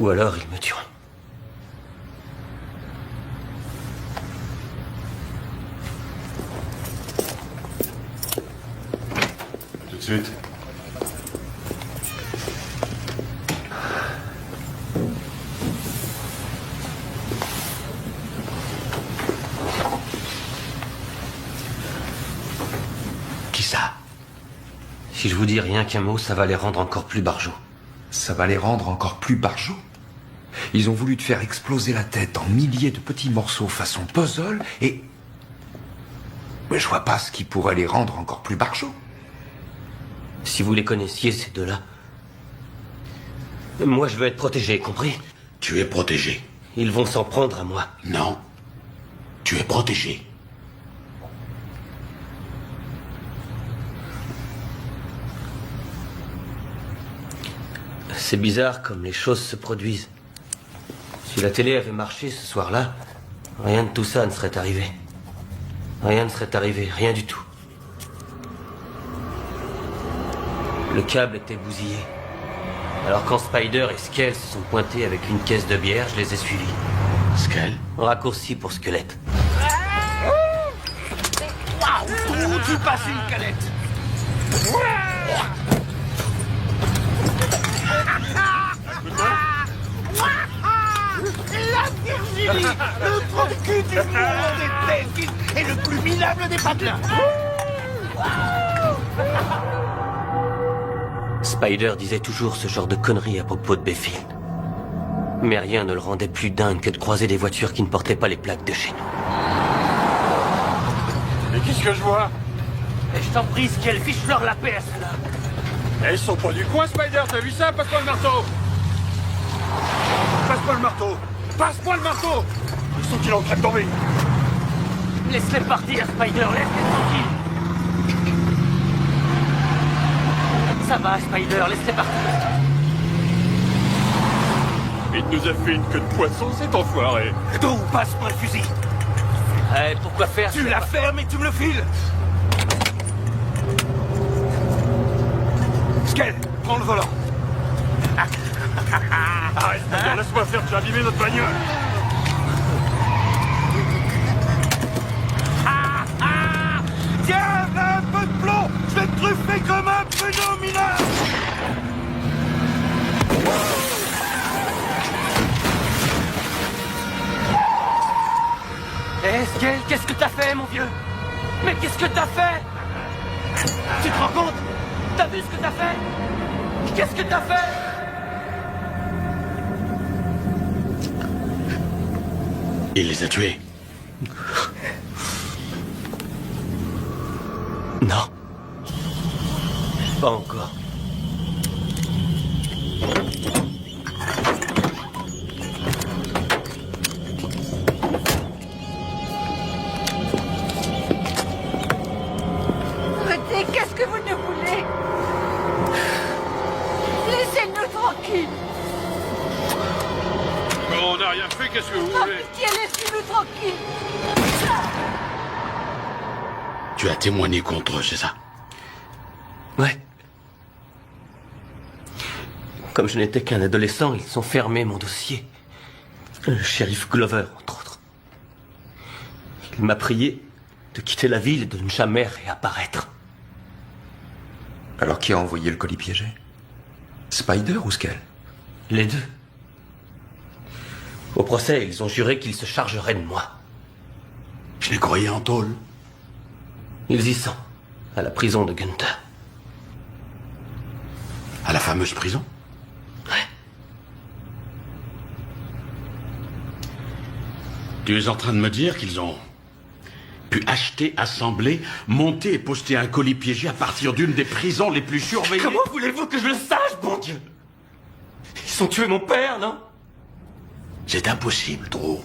Ou alors ils me tueront. Tout de suite. Qui ça? Si je vous dis rien qu'un mot, ça va les rendre encore plus barjots. Ça va les rendre encore plus barjots? Ils ont voulu te faire exploser la tête en milliers de petits morceaux façon puzzle et... Mais je vois pas ce qui pourrait les rendre encore plus barjots. Si vous les connaissiez, ces deux-là... Moi, je veux être protégé, compris? Tu es protégé. Ils vont s'en prendre à moi. Non. Tu es protégé. C'est bizarre comme les choses se produisent. Si la télé avait marché ce soir-là, rien de tout ça ne serait arrivé. Rien ne serait arrivé, rien du tout. Le câble était bousillé. Alors quand Spider et Skell se sont pointés avec une caisse de bière, je les ai suivis. Skell? Raccourci pour squelette. Waouh! Où tu passes une calette? La Virginie, le trou-cul du mouvement des Playfields est le plus minable des patelins. Spider disait toujours ce genre de conneries à propos de Bayfield. Mais rien ne le rendait plus dingue que de croiser des voitures qui ne portaient pas les plaques de chez nous. Mais qu'est-ce que je vois? Et je t'en prie, Skell, fiche-leur la paix à ceux-là. Ils sont pas du coin, Spider, t'as vu ça? Passe-moi le marteau! Passe-moi le marteau! Passe-moi le marteau! Ils sont qu'il est en train de tomber! Laisse-les partir, Spider, laisse-les tranquilles. Ça va, Spider, laisse-les partir. Il nous a fait une queue de poisson, cet enfoiré! D'où passe-moi le fusil? Pourquoi faire? Tu la fermes et tu me le files. Skell, prends le volant. Arrête, Spider, laisse-moi faire, tu as abîmé notre bagnole! Tiens, là, un peu de plomb. Je vais te truffer comme un pruneau mineur. Skell, qu'est-ce que t'as fait, mon vieux? Mais qu'est-ce que t'as fait? Tu te rends compte? T'as vu ce que t'as fait? Qu'est-ce que t'as fait? Il les a tués. Non. Pas encore. Arrêtez, qu'est-ce que vous ne voulez? Laissez-nous tranquilles. On n'a rien fait, qu'est-ce que vous Par voulez? pitié, laissez-nous tranquilles. Tu as témoigné contre eux, c'est ça? Ouais. Comme je n'étais qu'un adolescent, ils ont fermé mon dossier. Le shérif Glover, entre autres. Il m'a prié de quitter la ville et de ne jamais réapparaître. Alors qui a envoyé le colis piégé? Spider ou Skell? Les deux. Au procès, ils ont juré qu'ils se chargeraient de moi. Je les croyais en tôle. Ils y sont, à la prison de Gunther. À la fameuse prison? Ouais. Tu es en train de me dire qu'ils ont pu acheter, assembler, monter et poster un colis piégé à partir d'une des prisons les plus surveillées? Comment voulez-vous que je le sache, bon Dieu? Ils ont tué mon père, non? C'est impossible, Drew.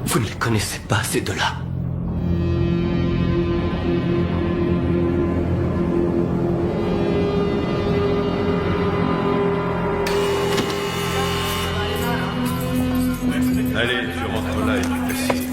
Vous ne les connaissez pas, ces deux-là. Allez, tu rentres là et tu t'assieds.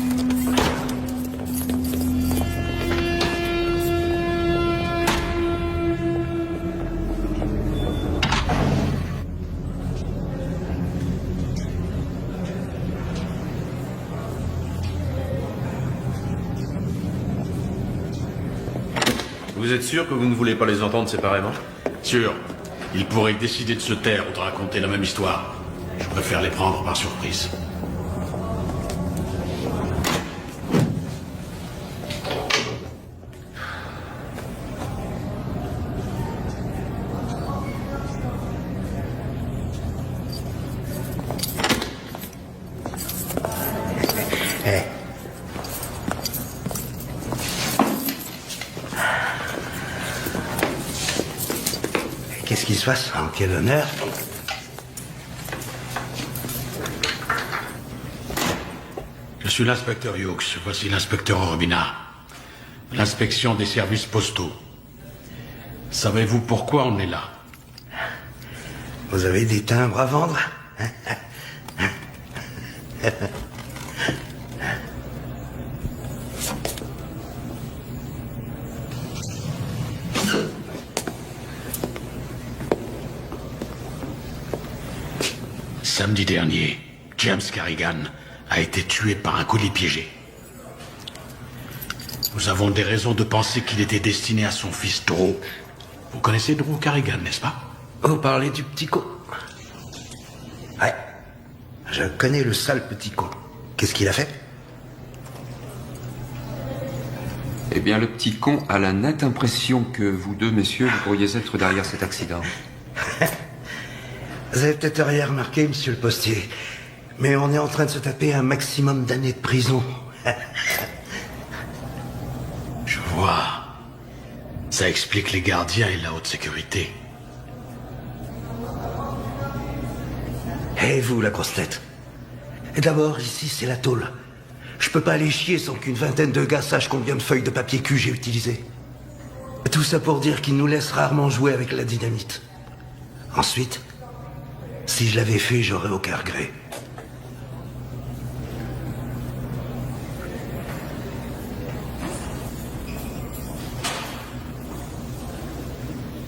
Vous êtes sûr que vous ne voulez pas les entendre séparément? Sûr. Ils pourraient décider de se taire ou de raconter la même histoire. Je préfère les prendre par surprise. Qu'est-ce qui se passe? En quel honneur? Je suis l'inspecteur Hughes. Voici l'inspecteur Orbina. L'inspection des services postaux. Savez-vous pourquoi on est là? Vous avez des timbres à vendre? Samedi dernier, James Carrigan a été tué par un colis piégé. Nous avons des raisons de penser qu'il était destiné à son fils Drew. Vous connaissez Drew Carrigan, n'est-ce pas? Vous parlez du petit con? Ouais. Je connais le sale petit con. Qu'est-ce qu'il a fait? Eh bien, le petit con a la nette impression que vous deux, messieurs, vous pourriez être derrière cet accident. Vous avez peut-être rien remarqué, monsieur le postier, mais on est en train de se taper un maximum d'années de prison. Je vois. Ça explique les gardiens et la haute sécurité. Et vous, la grosse tête? Et d'abord, ici, c'est la tôle. Je peux pas aller chier sans qu'une vingtaine de gars sachent combien de feuilles de papier cul j'ai utilisées. Tout ça pour dire qu'ils nous laissent rarement jouer avec la dynamite. Ensuite, si je l'avais fait, j'aurais aucun regret.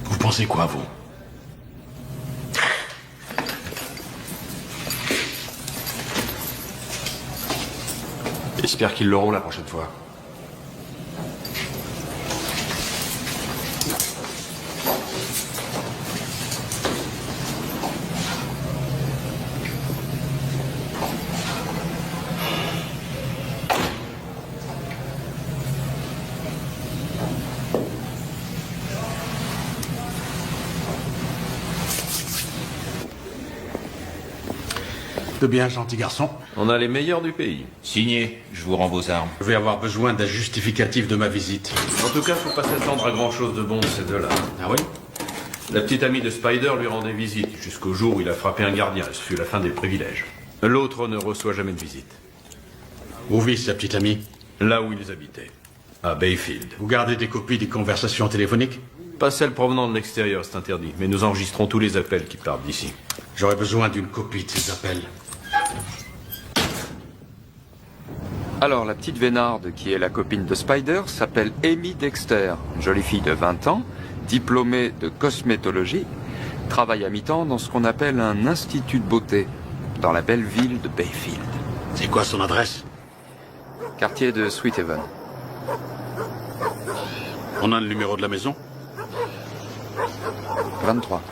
Vous pensez quoi, vous? J'espère qu'ils l'auront la prochaine fois. De bien, gentil garçon. On a les meilleurs du pays. Signé, je vous rends vos armes. Je vais avoir besoin d'un justificatif de ma visite. En tout cas, faut pas s'attendre à grand chose de bon de ces deux-là. Ah oui? La petite amie de Spider lui rendait visite, jusqu'au jour où il a frappé un gardien. Ce fut la fin des privilèges. L'autre ne reçoit jamais de visite. Où vit sa petite amie? Là où ils habitaient. À Bayfield. Vous gardez des copies des conversations téléphoniques? Pas celles provenant de l'extérieur, c'est interdit. Mais nous enregistrons tous les appels qui partent d'ici. J'aurais besoin d'une copie de ces appels. Alors, la petite Vénarde, qui est la copine de Spider, s'appelle Amy Dexter, une jolie fille de 20 ans, diplômée de cosmétologie, travaille à mi-temps dans ce qu'on appelle un institut de beauté, dans la belle ville de Bayfield. C'est quoi son adresse? Quartier de Sweet Haven. On a le numéro de la maison? 23.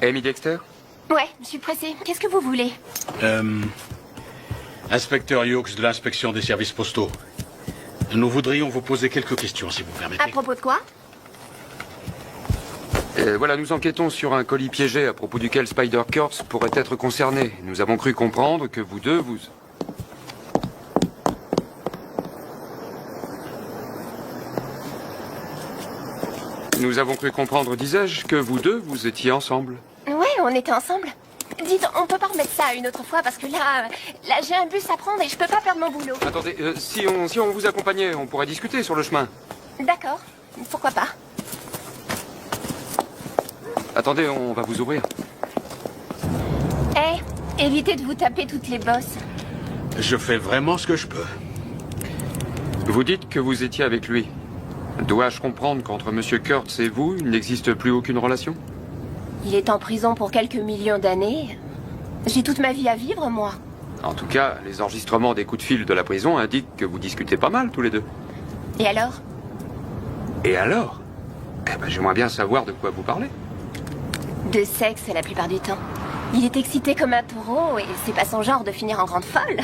Amy Dexter? Ouais, je suis pressée. Qu'est-ce que vous voulez? Inspecteur Hughes de l'inspection des services postaux. Nous voudrions vous poser quelques questions, si vous permettez. À propos de quoi? Voilà, nous enquêtons sur un colis piégé à propos duquel Spider Corps pourrait être concerné. Nous avons cru comprendre que vous deux, vous... Nous avons cru comprendre, disais-je, que vous deux, vous étiez ensemble. Ouais, on était ensemble. Dites, on peut pas remettre ça une autre fois parce que là j'ai un bus à prendre et je peux pas perdre mon boulot. Attendez, si on vous accompagnait, on pourrait discuter sur le chemin. D'accord, pourquoi pas. Attendez, on va vous ouvrir. Évitez de vous taper toutes les bosses. Je fais vraiment ce que je peux. Vous dites que vous étiez avec lui. Dois-je comprendre qu'entre Monsieur Kurtz et vous, il n'existe plus aucune relation? Il est en prison pour quelques millions d'années. J'ai toute ma vie à vivre, moi. En tout cas, les enregistrements des coups de fil de la prison indiquent que vous discutez pas mal tous les deux. Et alors? Et alors? Eh ben, j'aimerais bien savoir de quoi vous parlez. De sexe la plupart du temps. Il est excité comme un taureau et c'est pas son genre de finir en grande folle.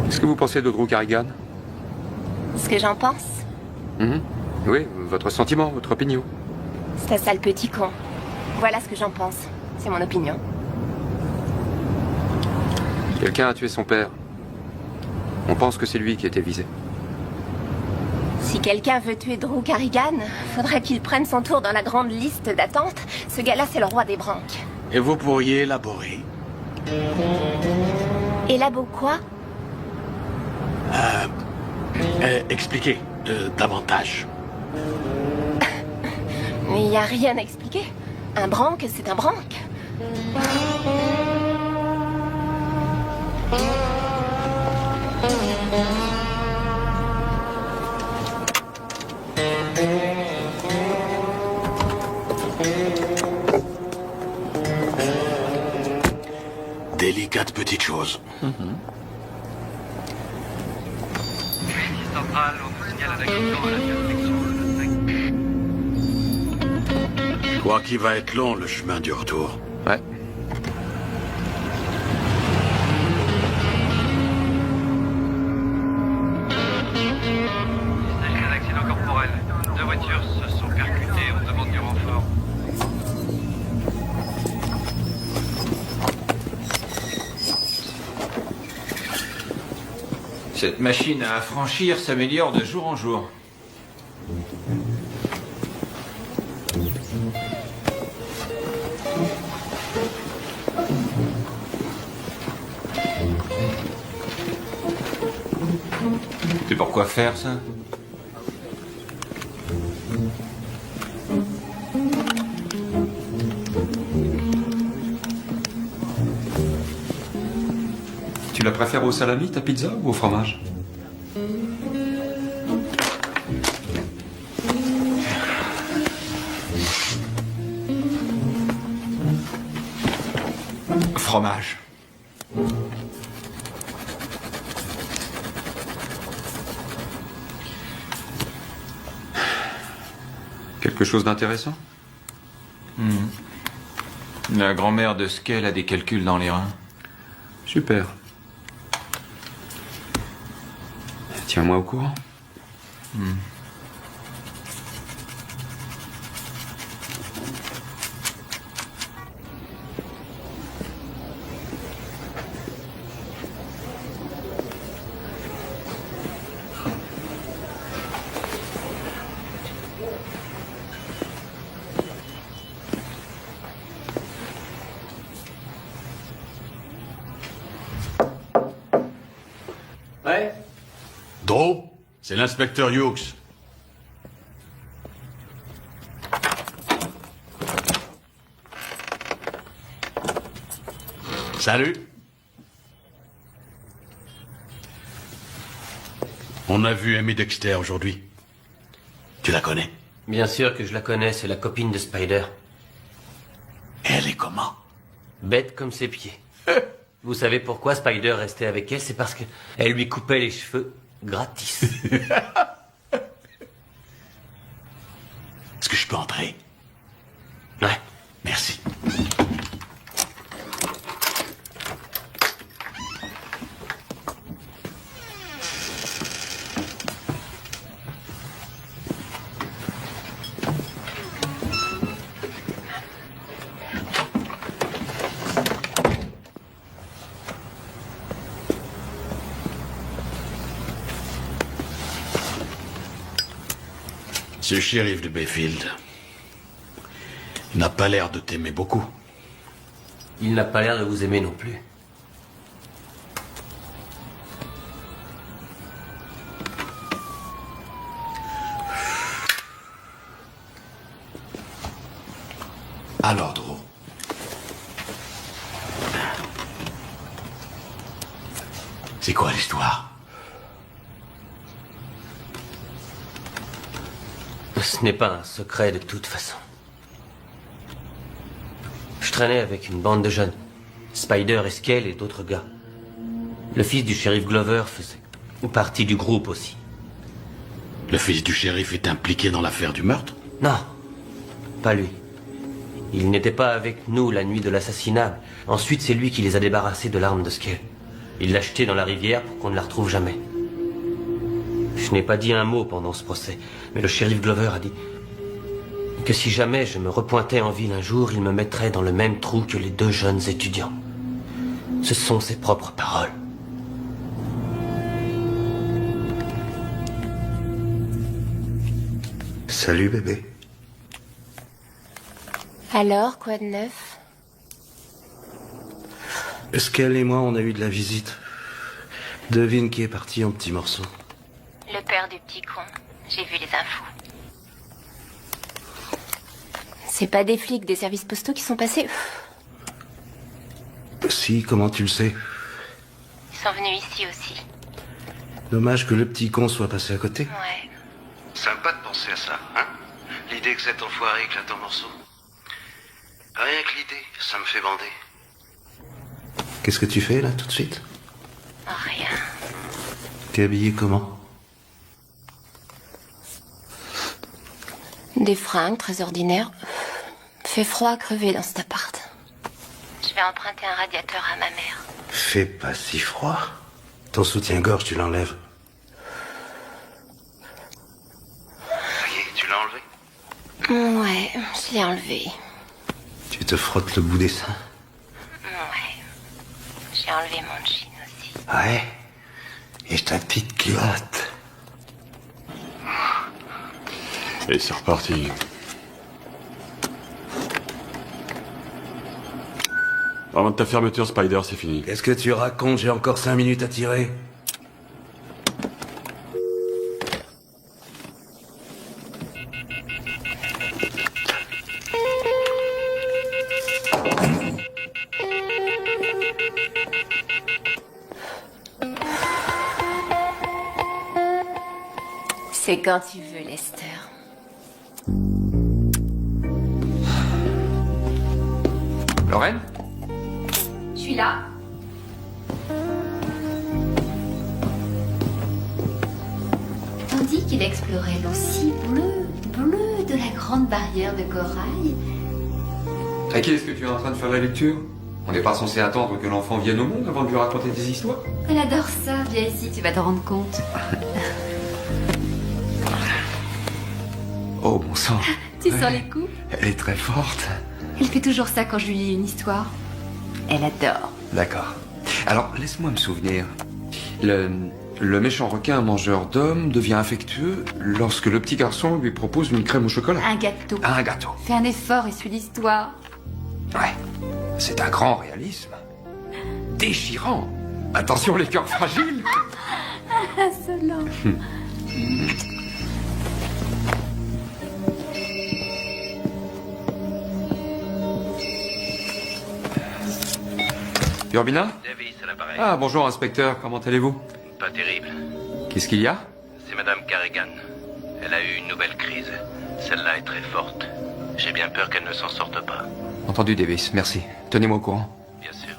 Qu'est-ce que vous pensez de Drew Carrigan? Ce que j'en pense? Oui, votre sentiment, votre opinion. C'est un sale petit con. Voilà ce que j'en pense. C'est mon opinion. Quelqu'un a tué son père. On pense que c'est lui qui était visé. Si quelqu'un veut tuer Drew Carrigan, faudrait qu'il prenne son tour dans la grande liste d'attente. Ce gars-là, c'est le roi des branques. Et vous pourriez élaborer. Élabo quoi? Expliquez davantage. Mais il n'y a rien à expliquer. Un branque, c'est un branque. Délicate petite chose. Je crois qu'il va être long le chemin du retour. Ouais. Il s'agit d'un accident corporel. 2 voitures se sont percutées, on demande du renfort. Cette machine à affranchir s'améliore de jour en jour. C'est pour quoi faire ça? Tu la préfères au salami, ta pizza, ou au fromage? Fromage. Quelque chose d'intéressant? La grand-mère de Skell a des calculs dans les reins. Super. Tiens-moi au courant. Ouais. Drew, c'est l'inspecteur Hughes. Salut. On a vu Amy Dexter aujourd'hui. Tu la connais? Bien sûr que je la connais, c'est la copine de Spider. Elle est comment? Bête comme ses pieds. Vous savez pourquoi Spider restait avec elle? C'est parce qu'elle lui coupait les cheveux gratis. Est-ce que je peux entrer? Ouais. Merci. Ce shérif de Bayfield n'a pas l'air de t'aimer beaucoup. Il n'a pas l'air de vous aimer non plus. Alors, Drew. C'est quoi l'histoire? Ce n'est pas un secret de toute façon. Je traînais avec une bande de jeunes. Spider et Scale et d'autres gars. Le fils du shérif Glover faisait partie du groupe aussi. Le fils du shérif est impliqué dans l'affaire du meurtre? Non, pas lui. Il n'était pas avec nous la nuit de l'assassinat. Ensuite, c'est lui qui les a débarrassés de l'arme de Scale. Il l'a jetée dans la rivière pour qu'on ne la retrouve jamais. Je n'ai pas dit un mot pendant ce procès, mais le shérif Glover a dit que si jamais je me repointais en ville un jour, il me mettrait dans le même trou que les 2 jeunes étudiants. Ce sont ses propres paroles. Salut bébé. Alors, quoi de neuf? Scale et moi, on a eu de la visite. Devine qui est parti en petits morceaux. Le père du petit con. J'ai vu les infos. C'est pas des flics des services postaux qui sont passés? Si, comment tu le sais? Ils sont venus ici aussi. Dommage que le petit con soit passé à côté. Ouais. Sympa de penser à ça, hein? L'idée que cet enfoiré éclate en morceaux. Rien que l'idée, ça me fait bander. Qu'est-ce que tu fais là, tout de suite? Rien. T'es habillé comment? Des fringues très ordinaires. Fait froid à crever dans cet appart. Je vais emprunter un radiateur à ma mère. Fais pas si froid. Ton soutien-gorge, tu l'enlèves. Ça y est, tu l'as enlevé? Ouais, je l'ai enlevé. Tu te frottes le bout des seins? Ouais. J'ai enlevé mon jean aussi. Ouais. Et ta petite culotte. Et c'est reparti. Avant de ta fermeture, Spider, c'est fini. Qu'est-ce que tu racontes? J'ai encore 5 minutes à tirer. C'est quand tu veux, Lester. Lorraine? Je suis là. Tandis qu'il explorait l'eau si bleue de la grande barrière de corail. À qui est-ce que tu es en train de faire la lecture? On n'est pas censé attendre que l'enfant vienne au monde avant de lui raconter des histoires? Elle adore ça. Viens ici, tu vas te rendre compte. Oh, bon sang. Tu sens les coups? Elle est très forte. Elle fait toujours ça quand je lui lis une histoire. Elle adore. D'accord. Alors, laisse-moi me souvenir. Le méchant requin mangeur d'hommes devient affectueux lorsque le petit garçon lui propose une crème au chocolat. Un gâteau. Un gâteau. Fais un effort et suis l'histoire. Ouais. C'est un grand réalisme. Déchirant. Attention les cœurs fragiles. Insolent. Urbina? Davis à l'appareil. Ah, bonjour inspecteur, comment allez-vous? Pas terrible. Qu'est-ce qu'il y a? C'est Madame Carrigan. Elle a eu une nouvelle crise. Celle-là est très forte. J'ai bien peur qu'elle ne s'en sorte pas. Entendu Davis, merci. Tenez-moi au courant. Bien sûr.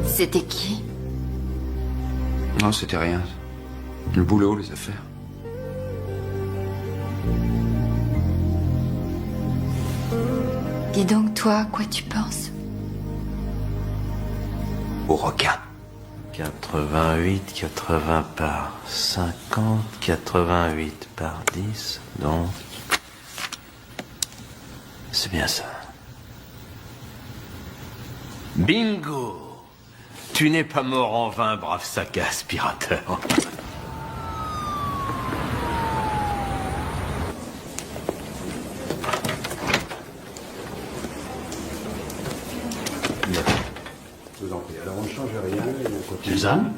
C'était qui? Non, c'était rien. Le boulot, les affaires. Dis donc, toi, à quoi tu penses? Au requin. 88, 80 par 50, 88 par 10, donc... C'est bien ça. Bingo! Tu n'es pas mort en vain, brave sac à aspirateur. Je vous en prie. Alors on ne change rien et on continue. Suzanne?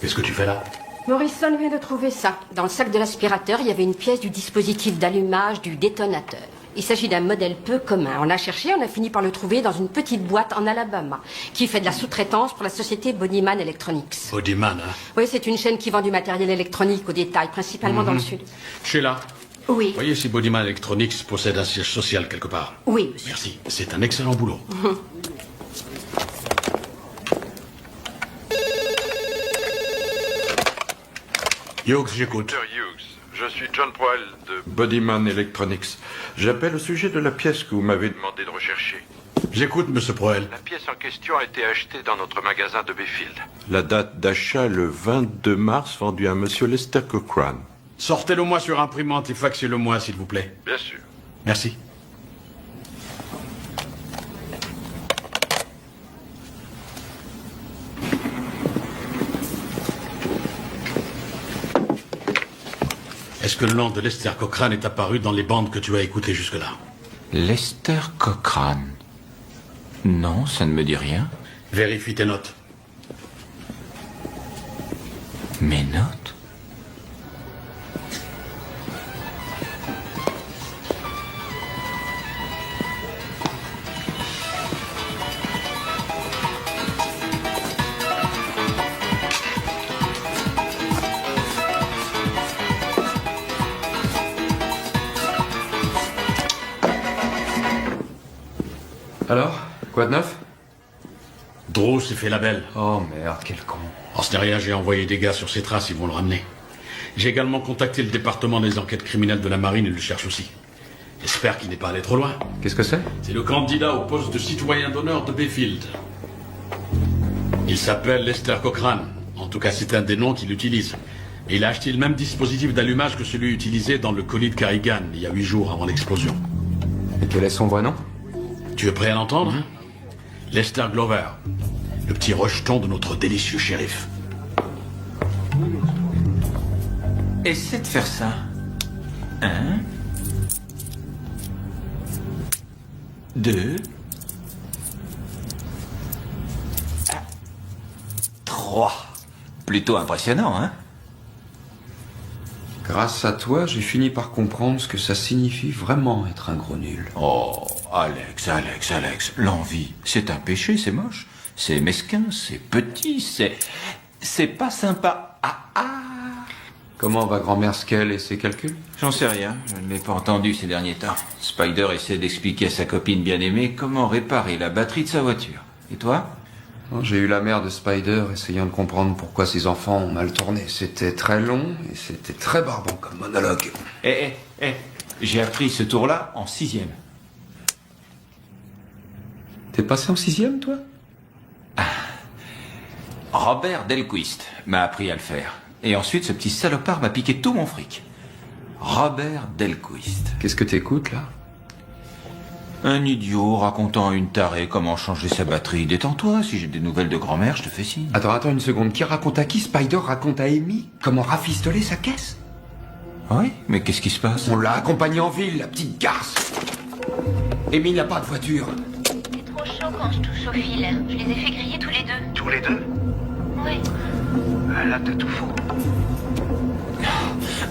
Qu'est-ce que tu fais là? Morrison vient de trouver ça. Dans le sac de l'aspirateur, il y avait une pièce du dispositif d'allumage du détonateur. Il s'agit d'un modèle peu commun. On a cherché, on a fini par le trouver dans une petite boîte en Alabama, qui fait de la sous-traitance pour la société Bodyman Electronics. Bodyman, hein? Oui, c'est une chaîne qui vend du matériel électronique au détail, principalement dans le sud. Sheila. Oui. Voyez si Bodyman Electronics possède un siège social quelque part. Oui, monsieur. Merci. C'est un excellent boulot. Hughes, j'écoute. Dr. Hughes, je suis John Proel de Bodyman Electronics. J'appelle au sujet de la pièce que vous m'avez demandé de rechercher. J'écoute, monsieur Proel. La pièce en question a été achetée dans notre magasin de Bayfield. La date d'achat, le 22 mars, vendue à monsieur Lester Cochrane. Sortez-le-moi sur imprimante et faxez-le-moi, s'il vous plaît. Bien sûr. Merci. Est-ce que le nom de Lester Cochrane est apparu dans les bandes que tu as écoutées jusque-là? Lester Cochrane. Non, ça ne me dit rien. Vérifie tes notes. Mes notes? Alors, quoi de neuf? Drew s'est fait la belle. Oh merde, quel con. En ce n'est rien, j'ai envoyé des gars sur ses traces, ils vont le ramener. J'ai également contacté le département des enquêtes criminelles de la marine, ils le cherchent aussi. J'espère qu'il n'est pas allé trop loin. Qu'est-ce que c'est? C'est le candidat au poste de citoyen d'honneur de Bayfield. Il s'appelle Lester Cochrane. En tout cas, c'est un des noms qu'il utilise. Et il a acheté le même dispositif d'allumage que celui utilisé dans le colis de Carrigan, il y a 8 jours avant l'explosion. Et quel est son vrai nom? Tu es prêt à l'entendre, hein? Lester Glover. Le petit rejeton de notre délicieux shérif. Essaie de faire ça. 1, 2, 3. Plutôt impressionnant, hein? Grâce à toi, j'ai fini par comprendre ce que ça signifie vraiment être un gros nul. Oh, Alex, l'envie, c'est un péché, c'est moche. C'est mesquin, c'est petit, c'est pas sympa. Comment va grand-mère Skell et ses calculs? J'en sais rien, je ne l'ai pas entendu ces derniers temps. Spider essaie d'expliquer à sa copine bien-aimée comment réparer la batterie de sa voiture. Et toi? J'ai eu la mère de Spider essayant de comprendre pourquoi ses enfants ont mal tourné. C'était très long et c'était très barbant comme monologue. J'ai appris ce tour-là en 6e. T'es passé en 6e, toi? Robert Delquist m'a appris à le faire. Et ensuite, ce petit salopard m'a piqué tout mon fric. Robert Delquist. Qu'est-ce que t'écoutes, là? Un idiot racontant à une tarée comment changer sa batterie. Détends-toi, si j'ai des nouvelles de grand-mère, je te fais signe. Attends une seconde. Qui raconte à qui? Spider raconte à Amy comment rafistoler sa caisse? Oui, mais qu'est-ce qui se passe? On l'a accompagnée en ville, la petite garce. Amy n'a pas de voiture. C'est trop chaud quand je touche au fil. Je les ai fait griller tous les deux. Tous les deux? Oui. Là, t'as tout faux.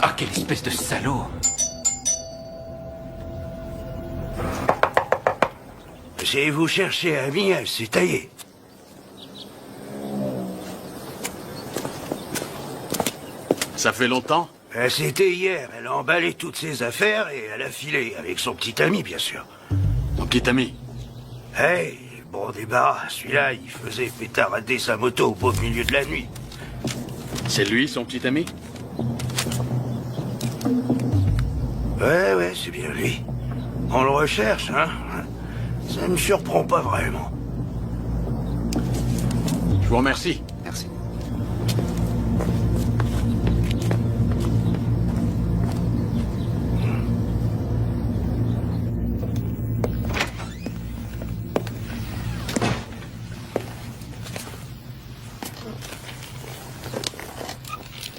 Ah, quelle espèce de salaud! Si vous cherchez Amy, elle s'est taillée. Ça fait longtemps? C'était hier. Elle a emballé toutes ses affaires et elle a filé, avec son petit ami, bien sûr. Ton petit ami? Hey, bon débarras. Celui-là, il faisait pétarader sa moto au beau milieu de la nuit. C'est lui, son petit ami? Ouais, c'est bien lui. On le recherche, hein? Ça me surprend pas vraiment. Je vous remercie. Merci.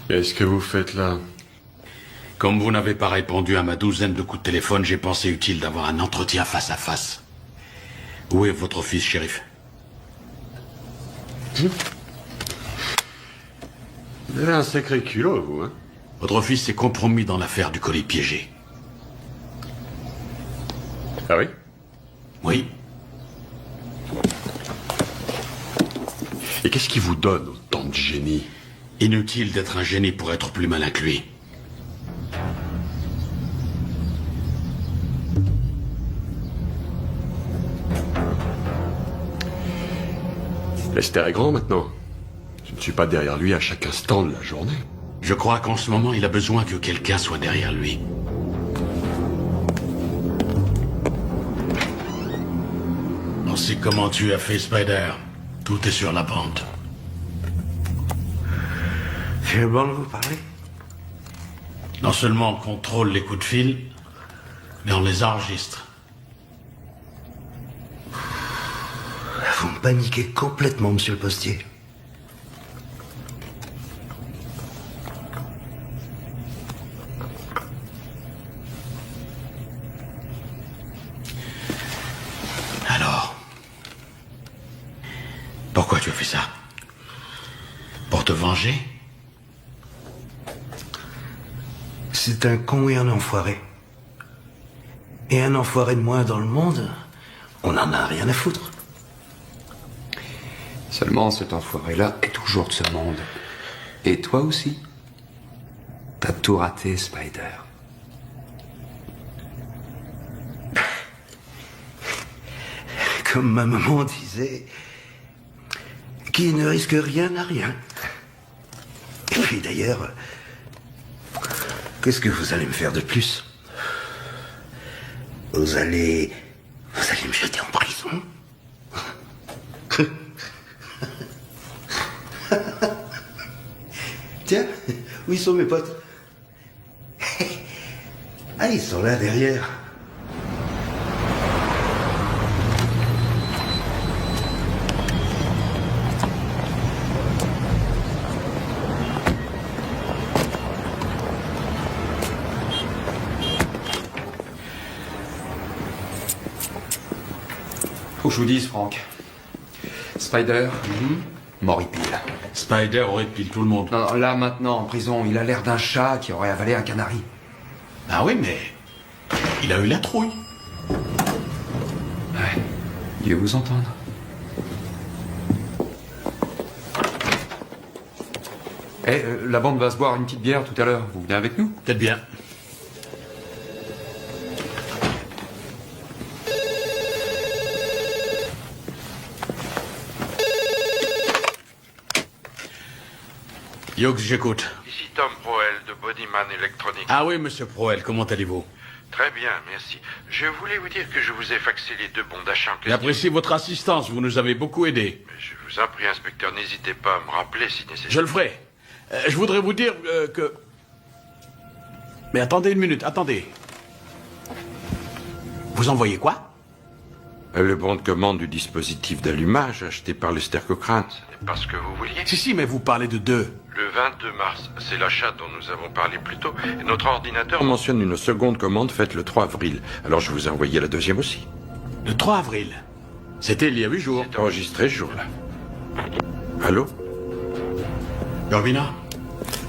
Qu'est-ce que vous faites là? Comme vous n'avez pas répondu à ma douzaine de coups de téléphone, j'ai pensé utile d'avoir un entretien face à face. Où est votre fils, shérif? Vous avez un sacré culot, vous, hein? Votre fils s'est compromis dans l'affaire du colis piégé. Ah oui? Oui. Et qu'est-ce qui vous donne autant de génie? Inutile d'être un génie pour être plus malin que lui. Lester est grand maintenant. Je ne suis pas derrière lui à chaque instant de la journée. Je crois qu'en ce moment, il a besoin que quelqu'un soit derrière lui. On sait comment tu as fait, Spider. Tout est sur la bande. C'est bon de vous parler? Non seulement on contrôle les coups de fil, mais on les enregistre. Vous me paniquez complètement, monsieur le postier. Alors, pourquoi tu as fait ça? Pour te venger? C'est un con et un enfoiré. Et un enfoiré de moins dans le monde, on en a rien à foutre. Seulement, cet enfoiré-là est toujours de ce monde. Et toi aussi. T'as tout raté, Spider. Comme ma maman disait, qui ne risque rien n'a rien. Et puis d'ailleurs, qu'est-ce que vous allez me faire de plus? Vous allez me jeter en prison? Tiens, où ils sont mes potes? Ah, ils sont là derrière. Faut que je vous dise, Frank. Spider, m'horripile. Spider horripile tout le monde. Non, là, maintenant, en prison, il a l'air d'un chat qui aurait avalé un canari. Ah oui, mais il a eu la trouille. Ouais. Dieu vous entende. Eh, la bande va se boire une petite bière tout à l'heure. Vous venez avec nous? Peut-être bien. Yox, j'écoute. Ici Tom Proel de Bodyman Electronics. Ah oui, monsieur Proel, comment allez-vous? Très bien, merci. Je voulais vous dire que je vous ai faxé les 2 bons d'achat en question. J'apprécie votre assistance, vous nous avez beaucoup aidé. Mais je vous en prie, inspecteur, n'hésitez pas à me rappeler si nécessaire. Je le ferai. Je voudrais vous dire que... Mais attendez une minute, attendez. Vous envoyez quoi? Le bon de commande du dispositif d'allumage acheté par Lester Cochrane. Ce n'est pas ce que vous vouliez? Si, mais vous parlez de 2. Le 22 mars, c'est l'achat dont nous avons parlé plus tôt. Et notre ordinateur mentionne une seconde commande faite le 3 avril. Alors je vous ai envoyé la deuxième aussi. Le 3 avril? C'était il y a 8 jours. C'est enregistré ce jour-là. Allô? Urbina,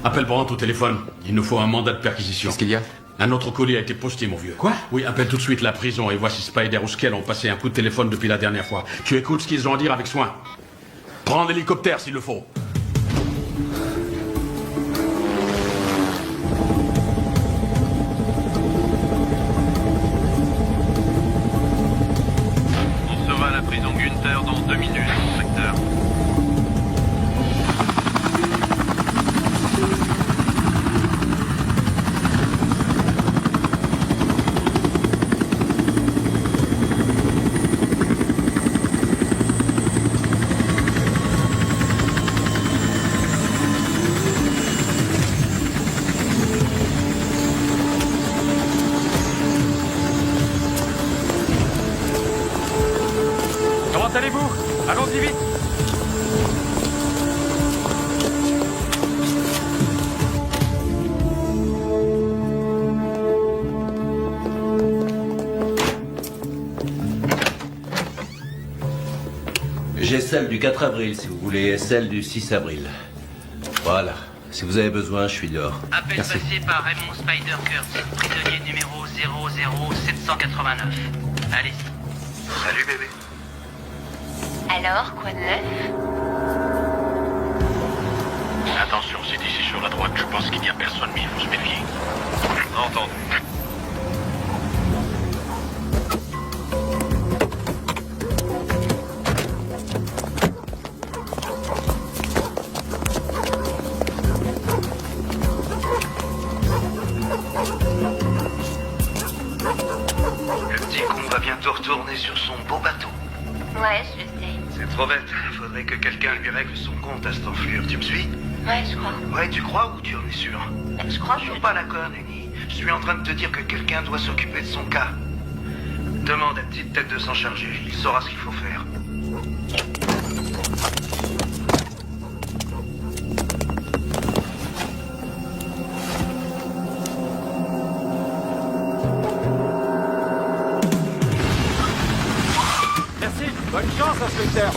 appelle Brandt au téléphone. Il nous faut un mandat de perquisition. Qu'est-ce qu'il y a? Un autre colis a été posté, mon vieux. Quoi? Oui, appelle tout de suite la prison et voici Spider ou Skell ont passé un coup de téléphone depuis la dernière fois. Tu écoutes ce qu'ils ont à dire avec soin. Prends l'hélicoptère s'il le faut. On sera à la prison Gunther dans 2 minutes, inspecteur. Comment allez-vous? Allons-y vite. J'ai celle du 4 avril, si vous voulez, et celle du 6 avril. Voilà. Si vous avez besoin, je suis dehors. Appel Merci. passé par Raymond Spider Kurtz, prisonnier numéro 00789. Allez-y. Salut bébé. Alors, quoi de neuf? Attention, c'est ici sur la droite. Je pense qu'il n'y a personne, mais il faut se méfier. Entendu. Le petit con va bientôt retourner sur son beau bateau. Ouais, je sais. C'est trop bête. Faudrait que quelqu'un lui règle son compte à cette enflure. Tu me suis? Ouais, je crois. Ouais, tu crois ou tu en es sûr? Je crois Je suis pas d'accord, Nenny. Je suis en train de te dire que quelqu'un doit s'occuper de son cas. Demande à Petite Tête de s'en charger. Il saura ce qu'il faut faire. Merci. Bonne chance, inspecteur.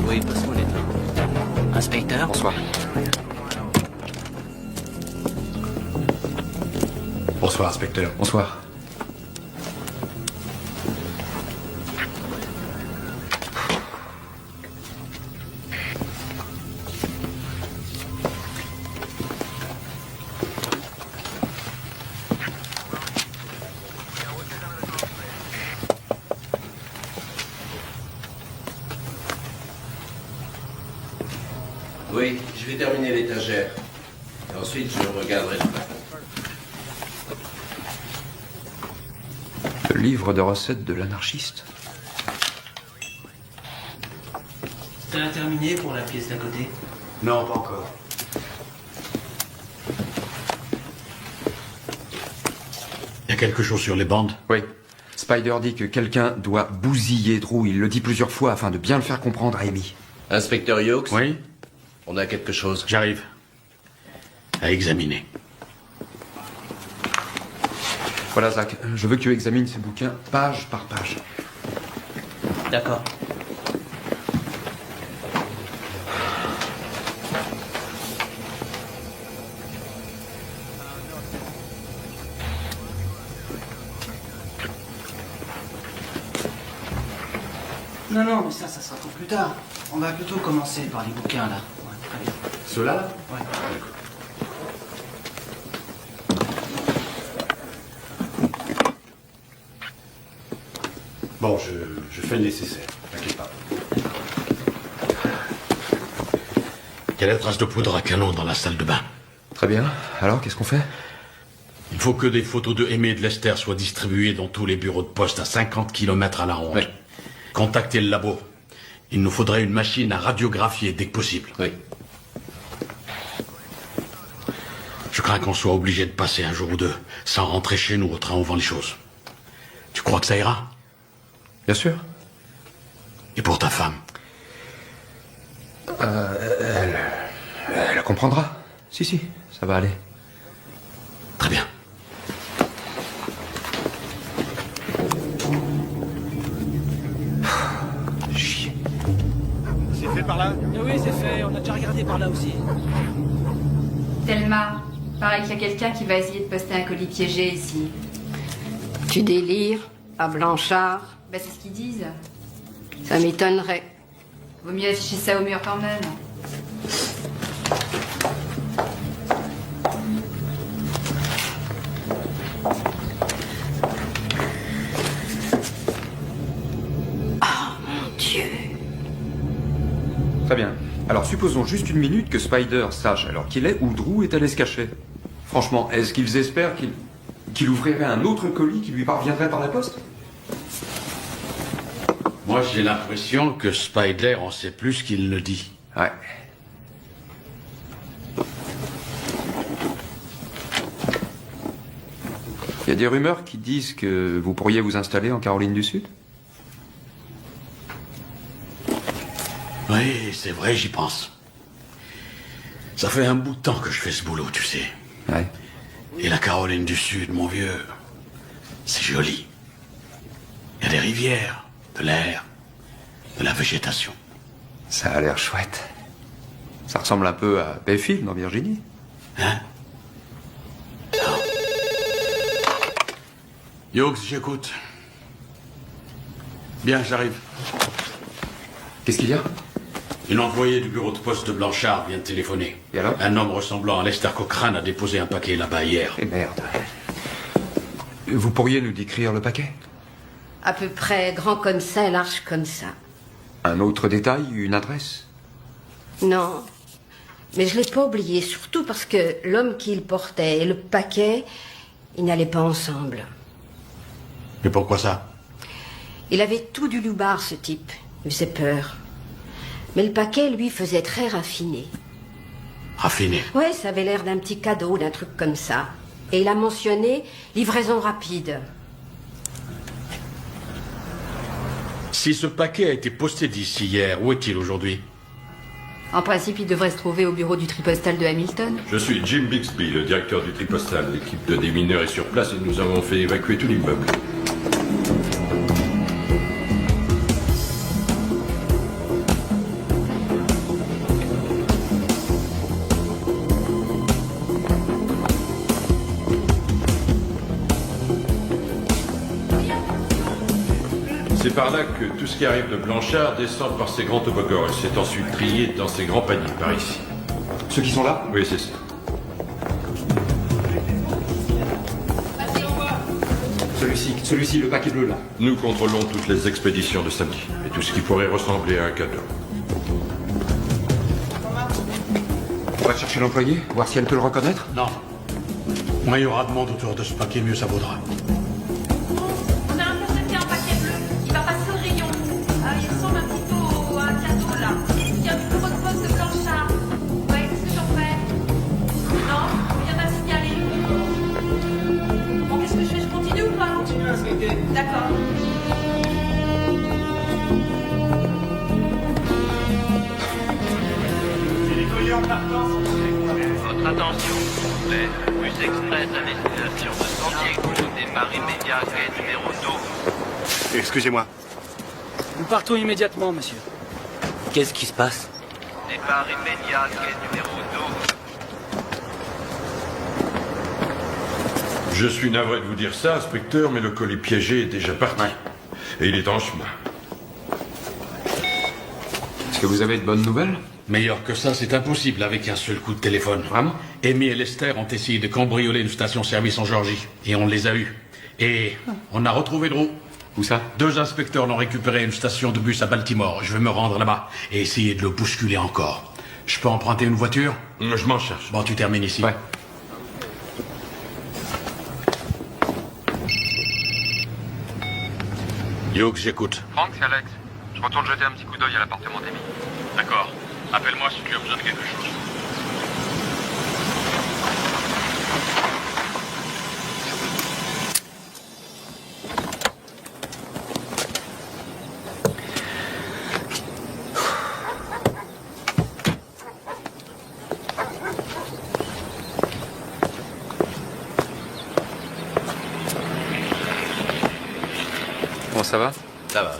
Oui, passe-moi les deux. Inspecteur. Bonsoir. Bonsoir, inspecteur. Bonsoir. Oui, je vais terminer l'étagère. Et ensuite, je regarderai le plafond. Le livre de recettes de l'anarchiste. T'as terminé pour la pièce d'à côté? Non, pas encore. Il y a quelque chose sur les bandes? Oui. Spider dit que quelqu'un doit bousiller Drew. Il le dit plusieurs fois afin de bien le faire comprendre à Amy. Inspecteur Hawks? Oui? On a quelque chose. J'arrive. À examiner. Voilà, Zach. Je veux que tu examines ces bouquins page par page. D'accord. Non, mais ça sera pour plus tard. On va plutôt commencer par les bouquins, là. Ouais, très bien. Ceux-là, là? Ouais. Bon, je fais le nécessaire. T'inquiète pas. Il y a la trace de poudre à canon dans la salle de bain. Très bien. Alors, qu'est-ce qu'on fait? Il faut que des photos de Aimé et de Lester soient distribuées dans tous les bureaux de poste à 50 km à la ronde. Oui. Contactez le labo. Il nous faudrait une machine à radiographier dès que possible. Oui. Je crains qu'on soit obligé de passer un jour ou deux sans rentrer chez nous au train où vend les choses. Tu crois que ça ira? Bien sûr. Et pour ta femme? Elle comprendra. Si, ça va aller. Très bien. Chier. C'est fait par là? Oui, c'est fait. On a déjà regardé par là aussi. Thelma, paraît qu'il y a quelqu'un qui va essayer de poster un colis piégé ici. Tu délires? À Blanchard? Ben, c'est ce qu'ils disent. Ça m'étonnerait. Vaut mieux afficher ça au mur quand même. Oh mon Dieu. Très bien. Alors supposons juste une minute que Spider sache alors qu'il est où Drew est allé se cacher. Franchement, est-ce qu'ils espèrent qu'il qu'il ouvrirait un autre colis qui lui parviendrait par la poste? Moi, j'ai l'impression que Spider en sait plus qu'il ne dit. Ouais. Il y a des rumeurs qui disent que vous pourriez vous installer en Caroline du Sud? Oui, c'est vrai, j'y pense. Ça fait un bout de temps que je fais ce boulot, tu sais. Ouais. Et la Caroline du Sud, mon vieux, c'est joli. Il y a des rivières, de l'air, de la végétation. Ça a l'air chouette. Ça ressemble un peu à Bayfield en Virginie. Hein? Hughes, j'écoute. Bien, j'arrive. Qu'est-ce qu'il y a? Une employée du bureau de poste de Blanchard vient de téléphoner. Et alors? Un homme ressemblant à Lester Cochrane a déposé un paquet là-bas hier. Et merde. Vous pourriez nous décrire le paquet? À peu près grand comme ça et large comme ça. Un autre détail, une adresse? Non. Mais je l'ai pas oublié, surtout parce que l'homme qui le portait et le paquet, ils n'allaient pas ensemble. Mais pourquoi ça? Il avait tout du loupard, ce type. Il faisait peur. Mais le paquet, lui, faisait très raffiné. Raffiné? Ouais, ça avait l'air d'un petit cadeau, d'un truc comme ça. Et il a mentionné livraison rapide. Si ce paquet a été posté d'ici hier, où est-il aujourd'hui? En principe, il devrait se trouver au bureau du tripostal de Hamilton. Je suis Jim Bixby, le directeur du tripostal. L'équipe de démineurs est sur place et nous avons fait évacuer tout l'immeuble. C'est par là que tout ce qui arrive de Blanchard descend par ces grands toboggans et c'est ensuite trié dans ces grands paniers par ici. Ceux qui sont là? Oui, c'est ça. Celui-ci, le paquet bleu là. Nous contrôlons toutes les expéditions de samedi et tout ce qui pourrait ressembler à un cadeau. On va chercher l'employé, voir si elle peut le reconnaître? Non. Moins il y aura de monde autour de ce paquet, mieux ça vaudra. On a intercepté un paquet bleu. Il va passer au rayon. Il ressemble un petit peu à un cadeau, là. Il y a du bureau de poste de Blanchard. Ouais, qu'est-ce que j'en fais? Non, il y en a signalé. Bon, qu'est-ce que je fais? Je continue ou pas? Continue à skater. D'accord. Votre attention, s'il vous plaît. Bus express à destination de San Diego démarre immédiat, quai numéro 12. Excusez-moi. Nous partons immédiatement, monsieur. Qu'est-ce qui se passe? Départ immédiat, quai numéro 12. Je suis navré de vous dire ça, inspecteur, mais le colis piégé est déjà parti. Et il est en chemin. Est-ce que vous avez de bonnes nouvelles? Meilleur que ça, c'est impossible avec un seul coup de téléphone. Vraiment? Amy et Lester ont essayé de cambrioler une station-service en Georgie. Et on les a eus. Et on a retrouvé Drew. Où ça? 2 inspecteurs l'ont récupéré à une station de bus à Baltimore. Je vais me rendre là-bas et essayer de le bousculer encore. Je peux emprunter une voiture? Je m'en cherche. Bon, tu termines ici. Ouais. Hughes, j'écoute. Franck, c'est Alex. Je retourne jeter un petit coup d'œil à l'appartement d'Amy. D'accord. Appelle-moi si tu as besoin de quelque chose. Bon, ça va? Ça va.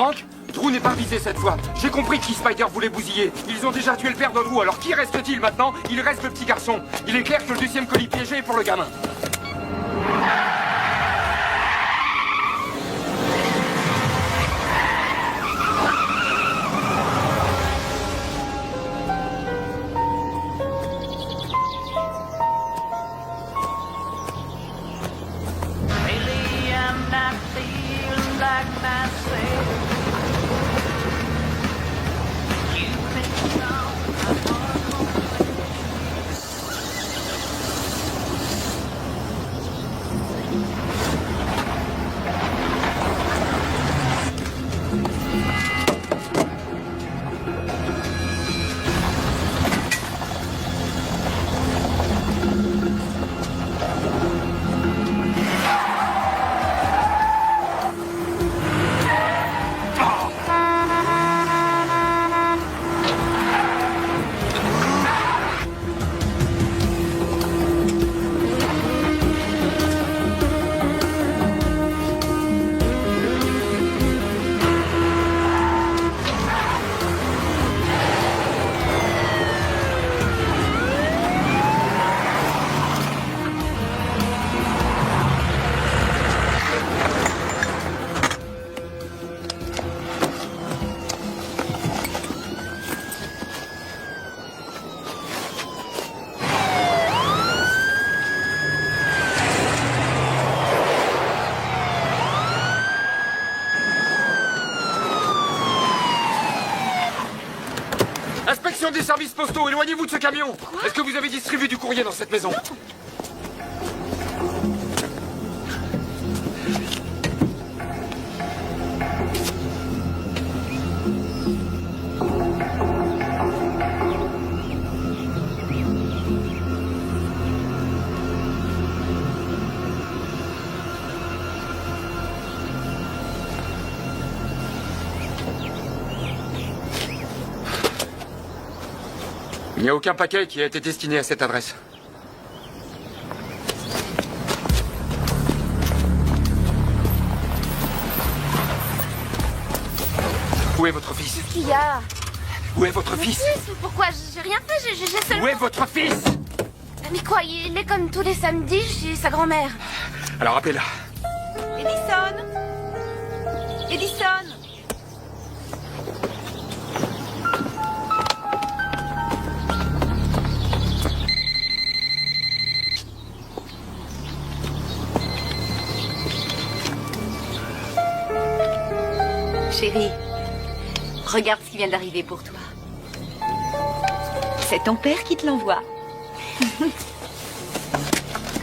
Franck, Drew n'est pas visé cette fois. J'ai compris qui Spider voulait bousiller. Ils ont déjà tué le père de Drew, alors qui reste-t-il maintenant? Il reste le petit garçon. Il est clair que le deuxième colis piégé est pour le gamin. Lately I'm not feeling like myself. You've been gone. Inspection des services postaux, éloignez-vous de ce camion. Est-ce que vous avez distribué du courrier dans cette maison? Il n'y a aucun paquet qui a été destiné à cette adresse. Où est votre fils? Qu'est-ce qu'il y a? Où est votre fils? Pourquoi? J'ai rien fait, j'ai seulement... Où est votre fils? Mais quoi, il est comme tous les samedis chez sa grand-mère. Alors appelez-la. Edison Edison Chérie, regarde ce qui vient d'arriver pour toi. C'est ton père qui te l'envoie.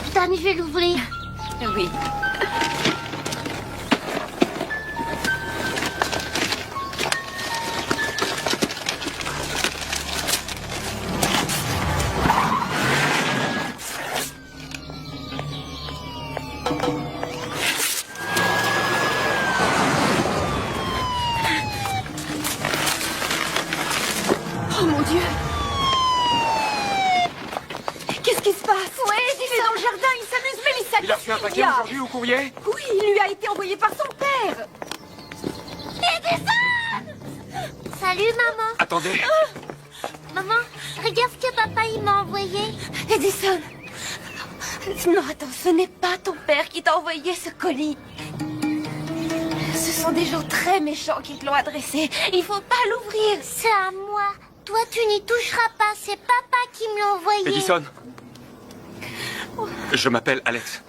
Putain, je vais l'ouvrir. Oui. Oh mon Dieu! Qu'est-ce qui se passe? Ouais, il est dans le jardin, il s'amuse, Mélissa. Il a reçu un paquet aujourd'hui au courrier? Oui, il lui a été envoyé par son père. Edison! Salut, maman. Attendez. Maman, regarde ce que papa il m'a envoyé. Edison! Non, attends, ce n'est pas ton père qui t'a envoyé ce colis. Ce sont des gens très méchants qui te l'ont adressé. Il faut pas l'ouvrir. C'est à moi. Toi, tu n'y toucheras pas. C'est papa qui me l'a envoyé. Edison. Je m'appelle Alex.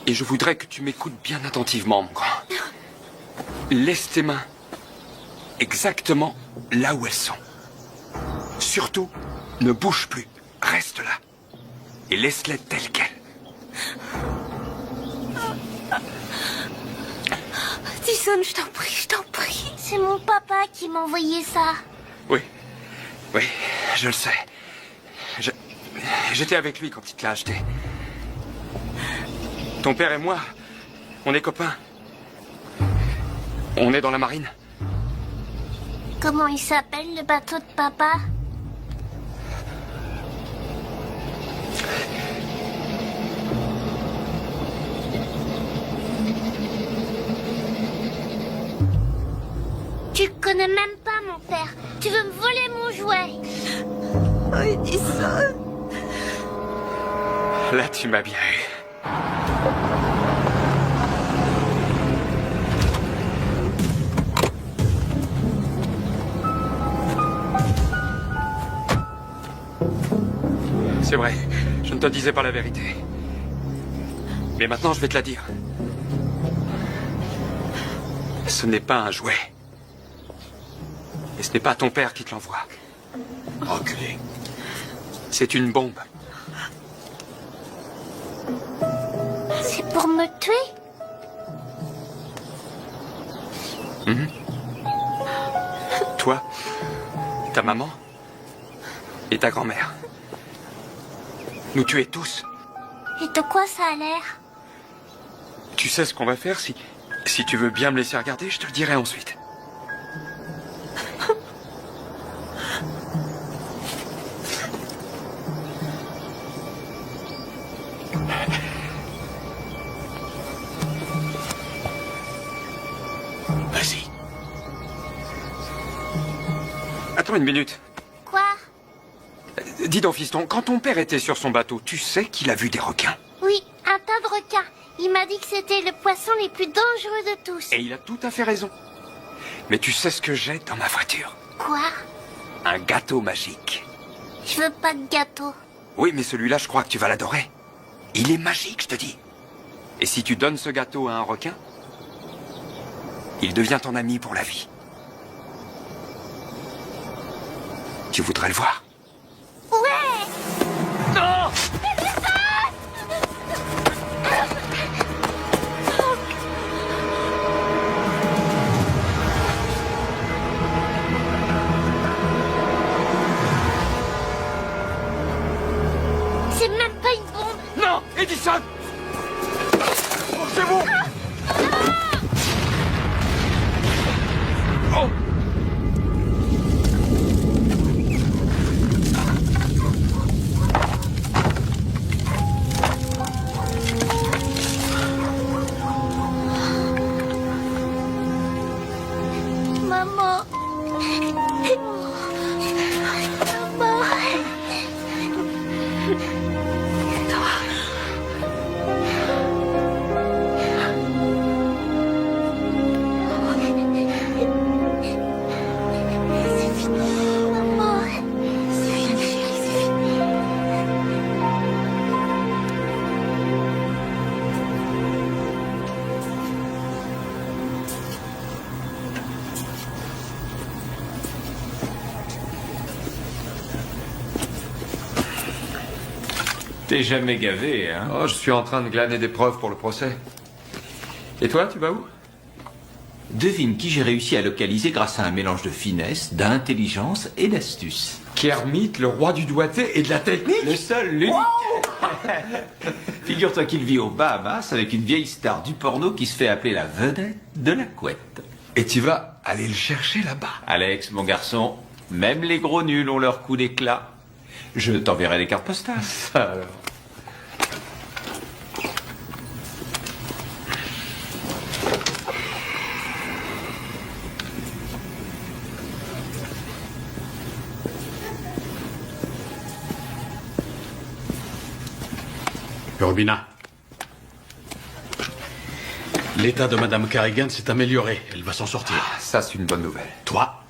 Et je voudrais que tu m'écoutes bien attentivement, mon grand. Laisse tes mains exactement là où elles sont. Surtout, ne bouge plus. Reste là. Et laisse-les telles quelles. Edison, je t'en prie, je t'en prie. C'est mon papa qui m'a envoyé ça. Oui. Oui, je le sais. J'étais avec lui quand il te l'a acheté. Ton père et moi, on est copains. On est dans la marine. Comment il s'appelle, le bateau de papa? ne m'aimes pas, mon père. Tu veux me voler mon jouet. Oh, Edison. Là, tu m'as bien eu. C'est vrai, je ne te disais pas la vérité. Mais maintenant, je vais te la dire. Ce n'est pas un jouet. Et ce n'est pas ton père qui te l'envoie. Enculé. C'est une bombe. C'est pour me tuer? Mhm. Toi, ta maman et ta grand-mère. Nous tuer tous. Et de quoi ça a l'air? Tu sais ce qu'on va faire si tu veux bien me laisser regarder, je te le dirai ensuite. Vas-y. Attends une minute. Quoi? Dis donc, fiston, quand ton père était sur son bateau, tu sais qu'il a vu des requins. Oui, un tas de requins. Il m'a dit que c'était le poisson les plus dangereux de tous. Et il a tout à fait raison. Mais tu sais ce que j'ai dans ma voiture? Quoi? Un gâteau magique. Je veux pas de gâteau. Oui, mais celui-là, je crois que tu vas l'adorer. Il est magique, je te dis. Et si tu donnes ce gâteau à un requin, il devient ton ami pour la vie. Tu voudrais le voir? Ouais! Non! C'est même pas une bombe. Non, Edison! Forcez-vous! Oh! Maman. Maman. C'est fini, maman. C'est fini, chérie, c'est fini. T'es jamais gavé, hein? Oh, je suis en train de glaner des preuves pour le procès. Et toi, tu vas où? Devine qui j'ai réussi à localiser grâce à un mélange de finesse, d'intelligence et d'astuce. Kermit, le roi du doigté et de la technique? Le seul, l'unique. Figure-toi qu'il vit aux Bahamas avec une vieille star du porno qui se fait appeler la vedette de la couette. Et tu vas aller le chercher là-bas? Alex, mon garçon, même les gros nuls ont leur coup d'éclat. Je t'enverrai les cartes postales. Ça alors. Robina. L'état de Madame Carrigan s'est amélioré. Elle va s'en sortir. Ah, ça, c'est une bonne nouvelle. Toi,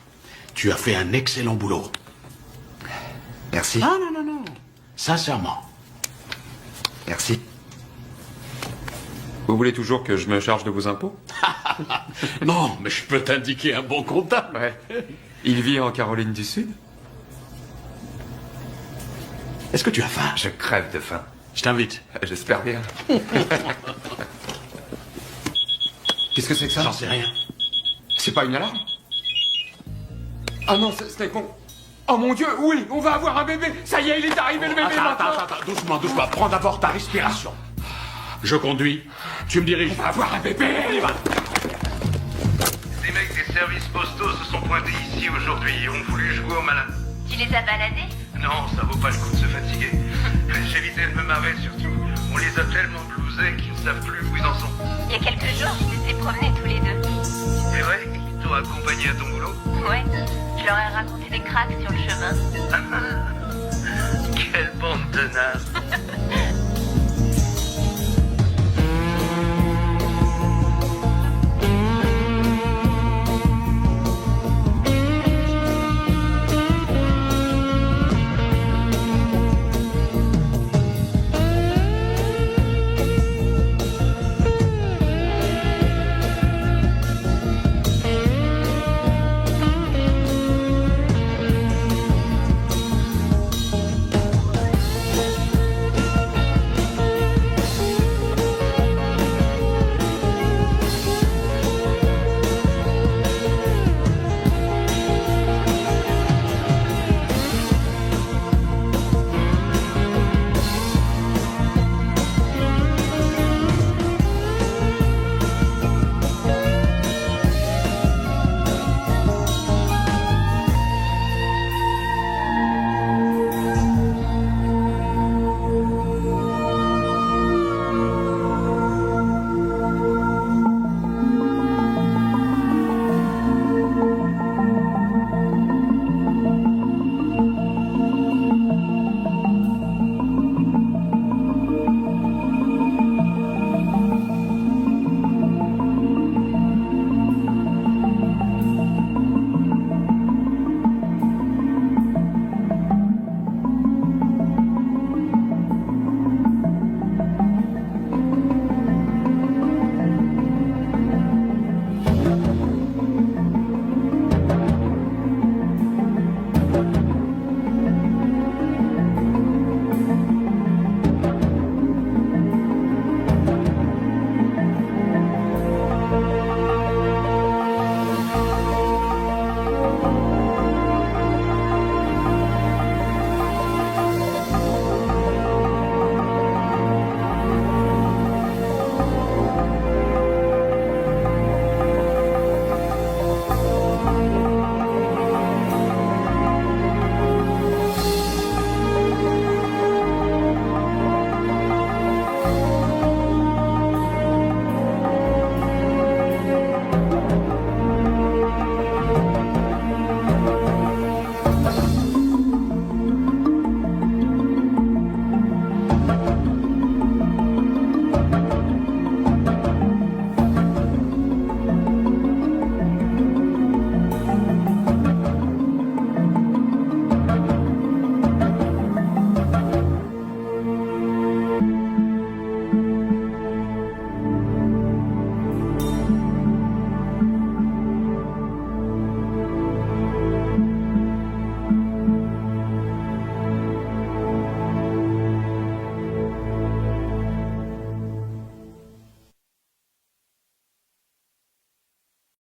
tu as fait un excellent boulot. Merci. Ah non, non, non. Sincèrement. Merci. Vous voulez toujours que je me charge de vos impôts? Non, mais je peux t'indiquer un bon comptable. Ouais. Il vit en Caroline du Sud? Est-ce que tu as faim? Je crève de faim. Je t'invite. J'espère bien. Qu'est-ce que c'est que ça? J'en sais rien. C'est pas une alarme? Ah non, c'était con. Oh mon Dieu, oui, on va avoir un bébé. Ça y est, il est arrivé le bébé maintenant. Attends, doucement, doucement. Prends d'abord ta respiration. Je conduis. Tu me diriges. On va avoir un bébé. On y va. Des mecs des services postaux se sont pointés ici aujourd'hui et ont voulu jouer au malin. Tu les as baladés? Non, ça vaut pas le coup de se fatiguer. J'évitais de me marrer surtout. On les a tellement blousés qu'ils ne savent plus où ils en sont. Il y a quelques jours, ils s'étaient promenés tous les deux. C'est vrai? Ils t'ont accompagné à ton boulot? Ouais, je leur ai raconté des cracks sur le chemin. Quelle bande de nazes.